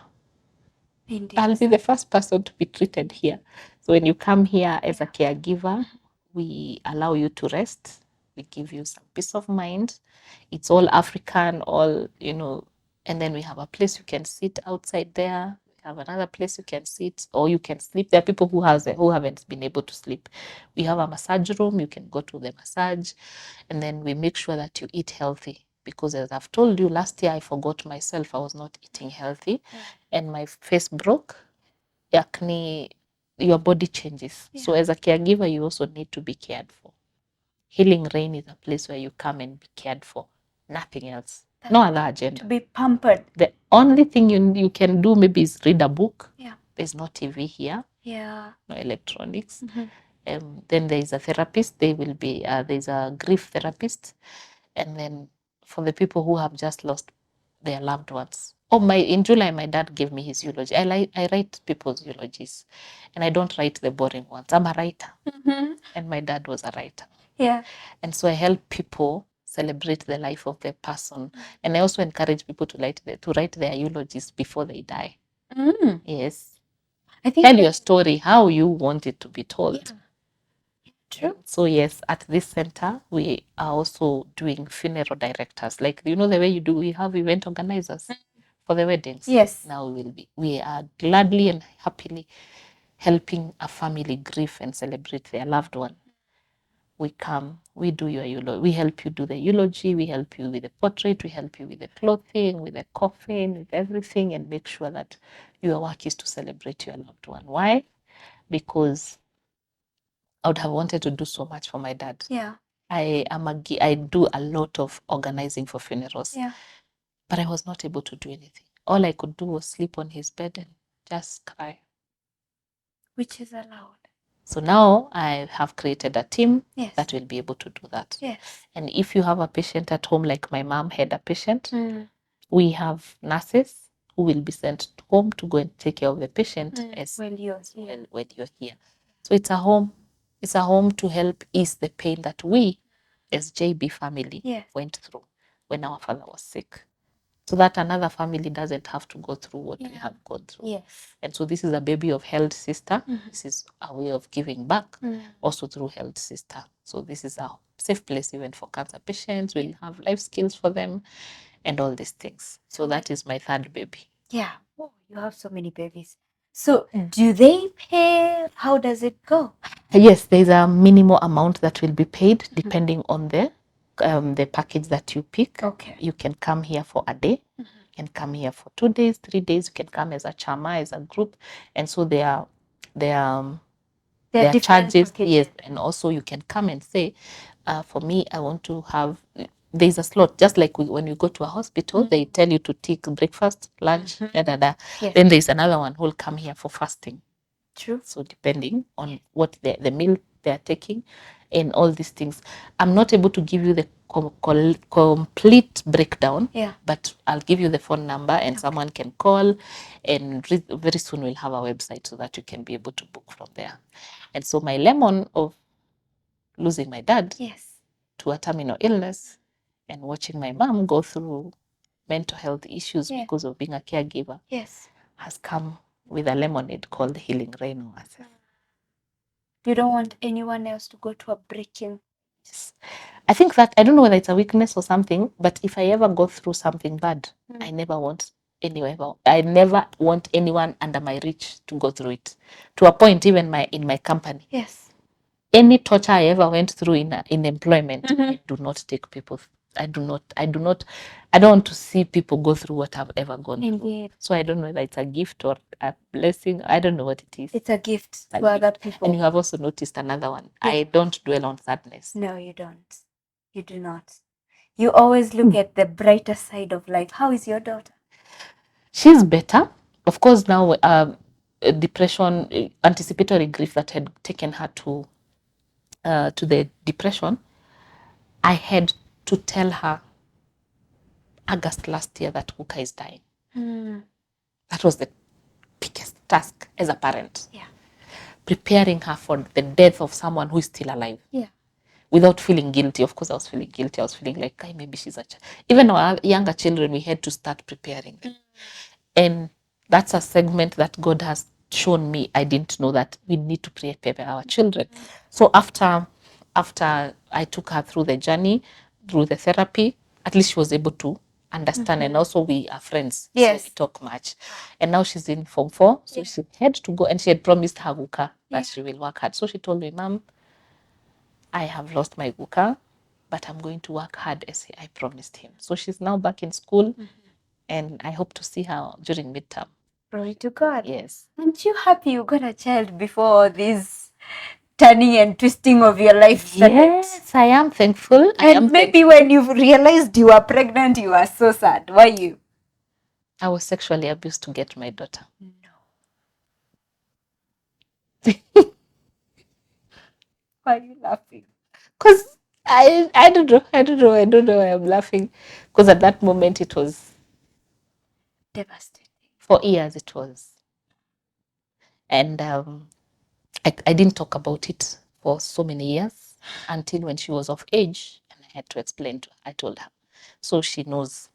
Indeed. I'll be the first person to be treated here. So when you come here as a caregiver, we allow you to rest. We give you some peace of mind. It's all African, and then we have a place you can sit outside there. We have another place you can sit, or you can sleep. There are people who haven't been able to sleep. We have a massage room. You can go to the massage, and then we make sure that you eat healthy. Because as I've told you, last year I forgot myself. I was not eating healthy, and my face broke. Acne, your body changes. Yeah. So as a caregiver, you also need to be cared for. Healing Rain is a place where you come and be cared for. Nothing else. No other agenda. To be pampered. The only thing you can do maybe is read a book. Yeah. There's no TV here. Yeah. No electronics. Then there is a therapist. There's a grief therapist. And then for the people who have just lost their loved ones. In July, my dad gave me his eulogy. I write people's eulogies, and I don't write the boring ones. I'm a writer, and my dad was a writer. Yeah. And so I help people celebrate the life of their person, and I also encourage people to write their eulogies before they die. Yes. I think tell your story how you want it to be told. Yeah. True. So yes, at this center, we are also doing funeral directors. Like, the way we have event organizers. for the weddings. Yes. Now we are gladly and happily helping a family grieve and celebrate their loved one. We come, we do your eulogy, we help you do the eulogy, we help you with the portrait, we help you with the clothing, with the coffin, with everything, and make sure that your work is to celebrate your loved one. Why? Because I would have wanted to do so much for my dad. Yeah. I do a lot of organizing for funerals. Yeah. But I was not able to do anything. All I could do was sleep on his bed and just cry. Which is allowed. So now I have created a team Yes. that will be able to do that. Yes. And if you have a patient at home, like my mom had a patient, we have nurses who will be sent home to go and take care of the patient as when you're here. when you're here. So it's a home. It's a home to help ease the pain that we, as JB family, went through when our father was sick, so that another family doesn't have to go through what we have gone through. Yes. And so this is a baby of Held Sister. This is a way of giving back, also through Held Sister. So this is a safe place even for cancer patients. We'll have life skills for them and all these things. So that is my third baby. Yeah. Oh, you have so many babies. So do they pay? How does it go? Yes, there's a minimal amount that will be paid depending on the package that you pick. Okay. You can come here for a day. You can come here for 2 days, 3 days. You can come as a chama, as a group. And so there are charges. Packages. Yes, and also you can come and say, for me, I want to have, there's a slot, just like when you go to a hospital, they tell you to take breakfast, lunch, Yes. Then there's another one who'll come here for fasting. True. So depending on what the meal they're taking and all these things. I'm not able to give you the complete breakdown, but I'll give you the phone number and someone can call, and very soon we'll have a website so that you can be able to book from there. And so my lemon of losing my dad to a terminal illness and watching my mom go through mental health issues because of being a caregiver has come with a lemonade called Healing Rain Oasis. You don't want anyone else to go to a breaking. I think that, I don't know whether it's a weakness or something, but if I ever go through something bad, I never want anyone under my reach to go through it. To a point, even in my company. Yes. Any torture I ever went through in employment, I do not take people. I don't want to see people go through what I've ever gone through. So I don't know whether it's a gift or a blessing. I don't know what it is. It's a gift to other people. And you have also noticed another one. I don't dwell on sadness. No, you don't. You do not. You always look at the brighter side of life. How is your daughter? She's better. Of course, now depression, anticipatory grief that had taken her to the depression, I had to tell her August last year that Kuka is dying. That was the biggest task as a parent. Yeah. Preparing her for the death of someone who is still alive. Yeah. Without feeling guilty. Of course, I was feeling guilty. I was feeling like, maybe she's a child. Even our younger children, we had to start preparing them. And that's a segment that God has shown me. I didn't know that we need to prepare our children. So after I took her through the journey, through the therapy, at least she was able to understand. And also we are friends. Yes. So we talk much. And now she's in Form 4. So she had to go, and she had promised her Guka that she will work hard. So she told me, Mom, I have lost my Guka, but I'm going to work hard as I promised him. So she's now back in school, and I hope to see her during midterm. Glory to God. Yes. Aren't you happy you got a child before this turning and twisting of your life started? Yes, I am thankful. And maybe when you realized you were pregnant, you were so sad. Why you? I was sexually abused to get my daughter. No. Why are you laughing? Because I don't know why I'm laughing. Because at that moment it was devastating. For years it was. And I didn't talk about it for so many years until when she was of age, and I had to explain to her. I told her. So she knows.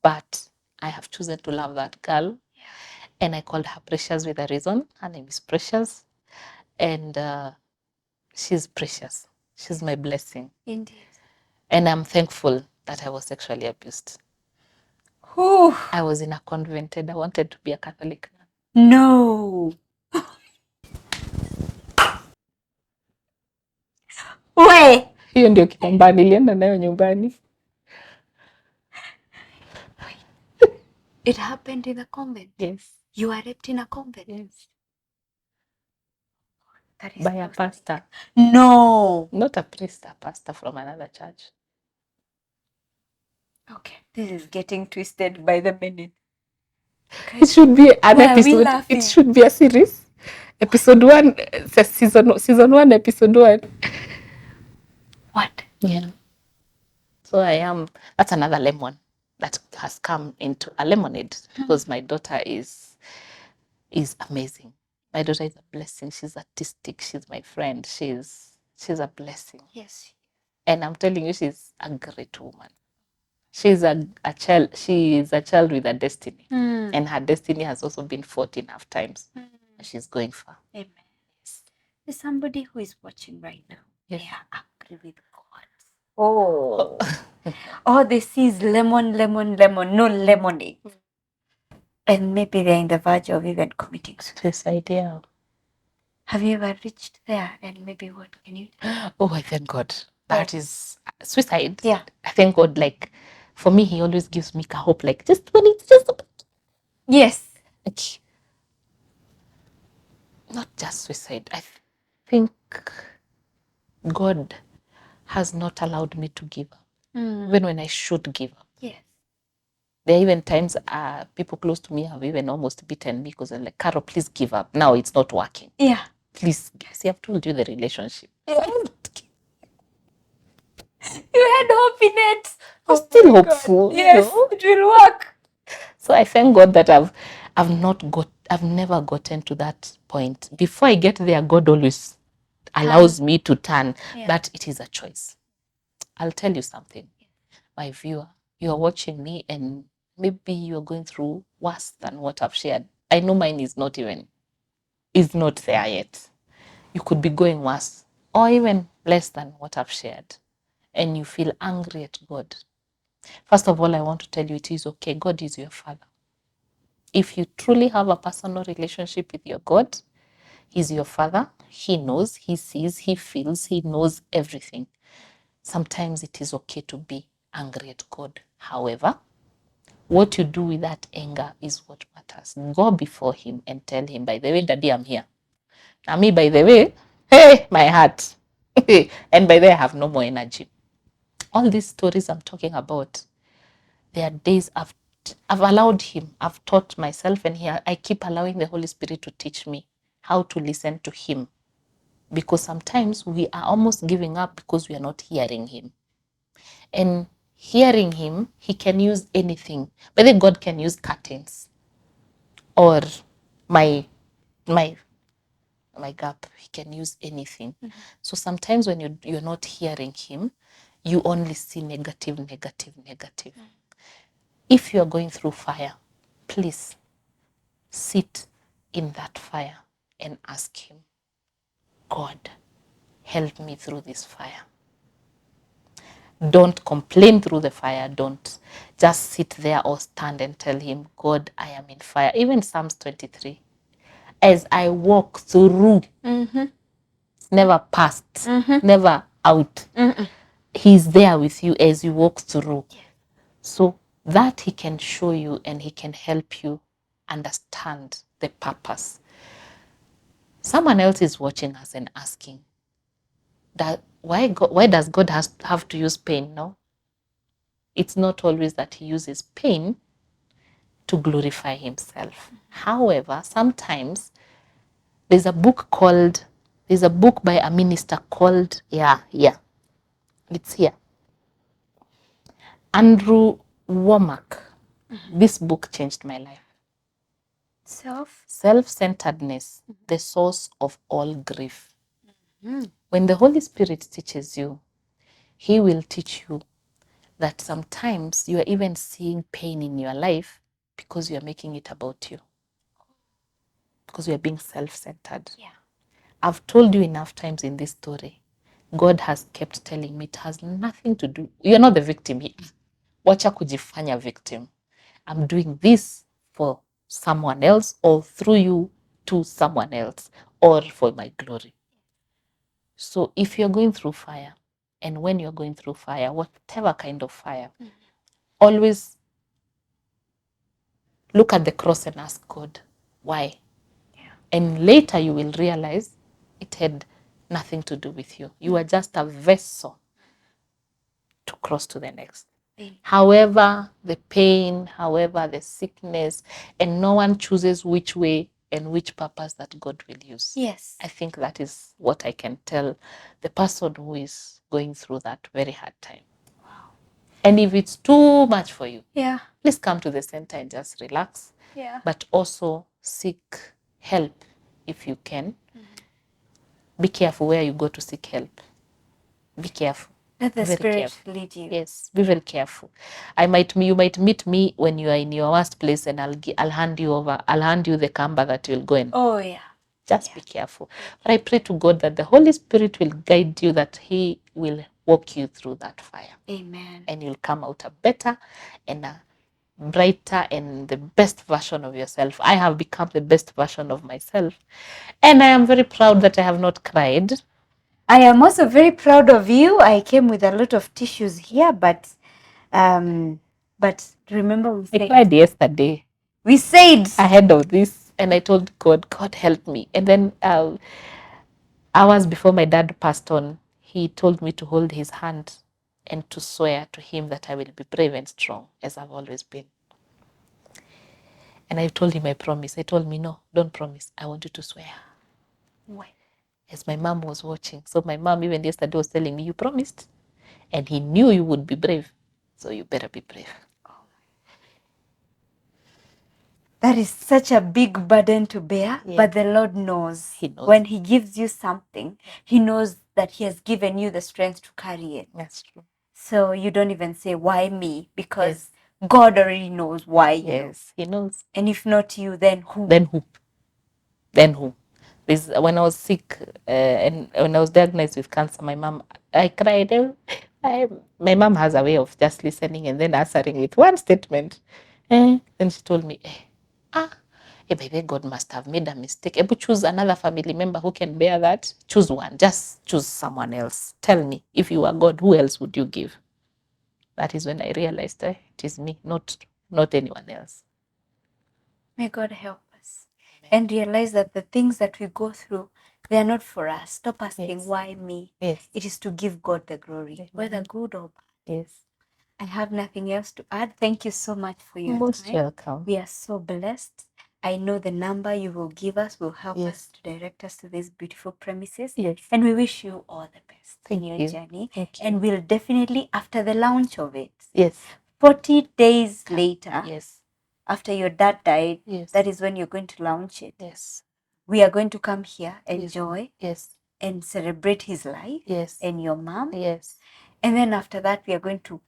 But I have chosen to love that girl. Yeah. And I called her Precious with a reason. Her name is Precious. And she's precious. She's my blessing. Indeed. And I'm thankful that I was sexually abused. Whew. I was in a convent and I wanted to be a Catholic nun. No. We. Hiyo ndio kitambaa nilienda nayo nyumbani. It happened in a convent. Yes. You were raped in a convent. Yes. That is By a pastor. No. Not a priest, a pastor from another church. Okay. This is getting twisted by the minute. It should be an Why are we episode. laughing? It should be a series. Episode 1, season 1, episode 1. What? Yeah. So that's another lemon that has come into a lemonade because my daughter is amazing. My daughter is a blessing. She's artistic. She's my friend. She's a blessing. Yes. And I'm telling you, she's a great woman. She's a child. She is a child with a destiny. And her destiny has also been fought enough times. She's going far. Amen. Yes. There's somebody who is watching right now. Yes. They are angry with God. Oh. All they see is lemon, no lemonade. And maybe they're in the verge of even committing suicide. Yeah. Have you ever reached there? And maybe what can you do? Oh, I thank God. That is suicide. Yeah. I thank God. Like, for me, He always gives me a hope. Like, just when it's just Yes. like, not just suicide. I think God has not allowed me to give up, even when I should give up. Yes. There are even times people close to me have even almost beaten me because I'm like, Carol, please give up. Now it's not working. Yeah. Please, see, I've told you the relationship. Yeah. You had hope in it. I'm still hopeful. Yes, it will work. So I thank God that I've never gotten to that point. Before I get there, God always allows me to turn that it is a choice. I'll tell you something, my viewer, you're watching me and maybe you're going through worse than what I've shared. I know mine is not there yet. You could be going worse or even less than what I've shared. And you feel angry at God. First of all, I want to tell you it is okay. God is your Father. If you truly have a personal relationship with your God, He's your Father. He knows, He sees, He feels, He knows everything. Sometimes it is okay to be angry at God. However, what you do with that anger is what matters. Go before Him and tell Him, by the way, Daddy, I'm here. Now me, by the way, hey, my heart. And by the way, I have no more energy. All these stories I'm talking about, there are days I've allowed Him, I've taught myself, and I keep allowing the Holy Spirit to teach me how to listen to Him. Because sometimes we are almost giving up because we are not hearing Him. And hearing Him, He can use anything. Whether God can use curtains or my gap, He can use anything. So sometimes when you're not hearing Him, you only see negative. If you are going through fire, please sit in that fire and ask Him, God, help me through this fire. Don't complain through the fire. Don't just sit there or stand and tell Him, God, I am in fire. Even Psalms 23, as I walk through, it's never past, never out. He's there with you as you walk through. So that He can show you and He can help you understand the purpose. Someone else is watching us and asking, that why does God have to use pain? No, it's not always that He uses pain to glorify Himself. However, sometimes there's a book by a minister called, it's here, Andrew Womack. This book changed my life. Self-centeredness, the source of all grief. When the Holy Spirit teaches you, He will teach you that sometimes you are even seeing pain in your life because you are making it about you. Because you are being self-centered. Yeah. I've told you enough times in this story, God has kept telling me it has nothing to do. You're not the victim. Wacha kujifanya victim. I'm doing this for someone else or through you to someone else or for my glory. So if you're going through fire, and when you're going through fire, whatever kind of fire, always look at the cross and ask God, why? Yeah. And later you will realize it had nothing to do with you. You are just a vessel to cross to the next. However, the pain, however, the sickness, and no one chooses which way and which purpose that God will use. Yes. I think that is what I can tell the person who is going through that very hard time. Wow. And if it's too much for you, yeah, please come to the center and just relax. Yeah. But also seek help if you can. Be careful where you go to seek help. Be careful. Let the Very Spirit careful. lead you. Yes, be very careful. You might meet me when you are in your worst place, and I'll hand you over. I'll hand you the camber that you'll go in. Oh yeah. Just be careful. But I pray to God that the Holy Spirit will guide you, that He will walk you through that fire. Amen. And you'll come out a better and a brighter and the best version of yourself. I have become the best version of myself. And I am very proud that I have not cried. I am also very proud of you. I came with a lot of tissues here, but remember I cried yesterday. We said ahead of this, and I told God, God help me. And then hours before my dad passed on, he told me to hold his hand and to swear to him that I will be brave and strong, as I've always been. And I told him I promise. I told me, no, don't promise. I want you to swear. Why? As my mom was watching. So my mom even yesterday was telling me, you promised. And he knew you would be brave. So you better be brave. That is such a big burden to bear, but the Lord knows. He knows. When He gives you something, He knows that He has given you the strength to carry it. That's true. So you don't even say, why me? Because God already knows why you. Yes, He knows. And if not you, then who? Then who? Then who? When I was sick and when I was diagnosed with cancer, my mom, I cried. My mom has a way of just listening and then answering with one statement. Then she told me, baby, God must have made a mistake. Ebu choose another family member who can bear that. Choose one. Just choose someone else. Tell me, if you are God, who else would you give? That is when I realized it is me, not anyone else. May God help us. And realize that the things that we go through, they are not for us. Stop asking, why me? Yes. It is to give God the glory, whether good or bad. Yes. I have nothing else to add. Thank you so much for your Most time. welcome. We are so blessed. I know the number you will give us will help us to direct us to these beautiful premises. Yes. And we wish you all the best Thank in your you. journey. Thank you. And we'll definitely, after the launch of it, Yes. 40 days later, Yes. after your dad died, Yes. that is when you're going to launch it. Yes. We are going to come here, enjoy, Yes. and celebrate his life. Yes. And your mom. Yes. And then after that, you're going to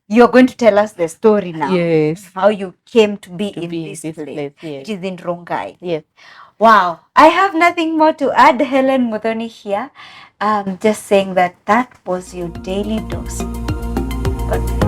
tell us the story now. Yes. How you came to be in this place. Yes. It is in Rongai. Yes. Wow. I have nothing more to add. Helen Muthoni here. Just saying that was your daily dose. God bless.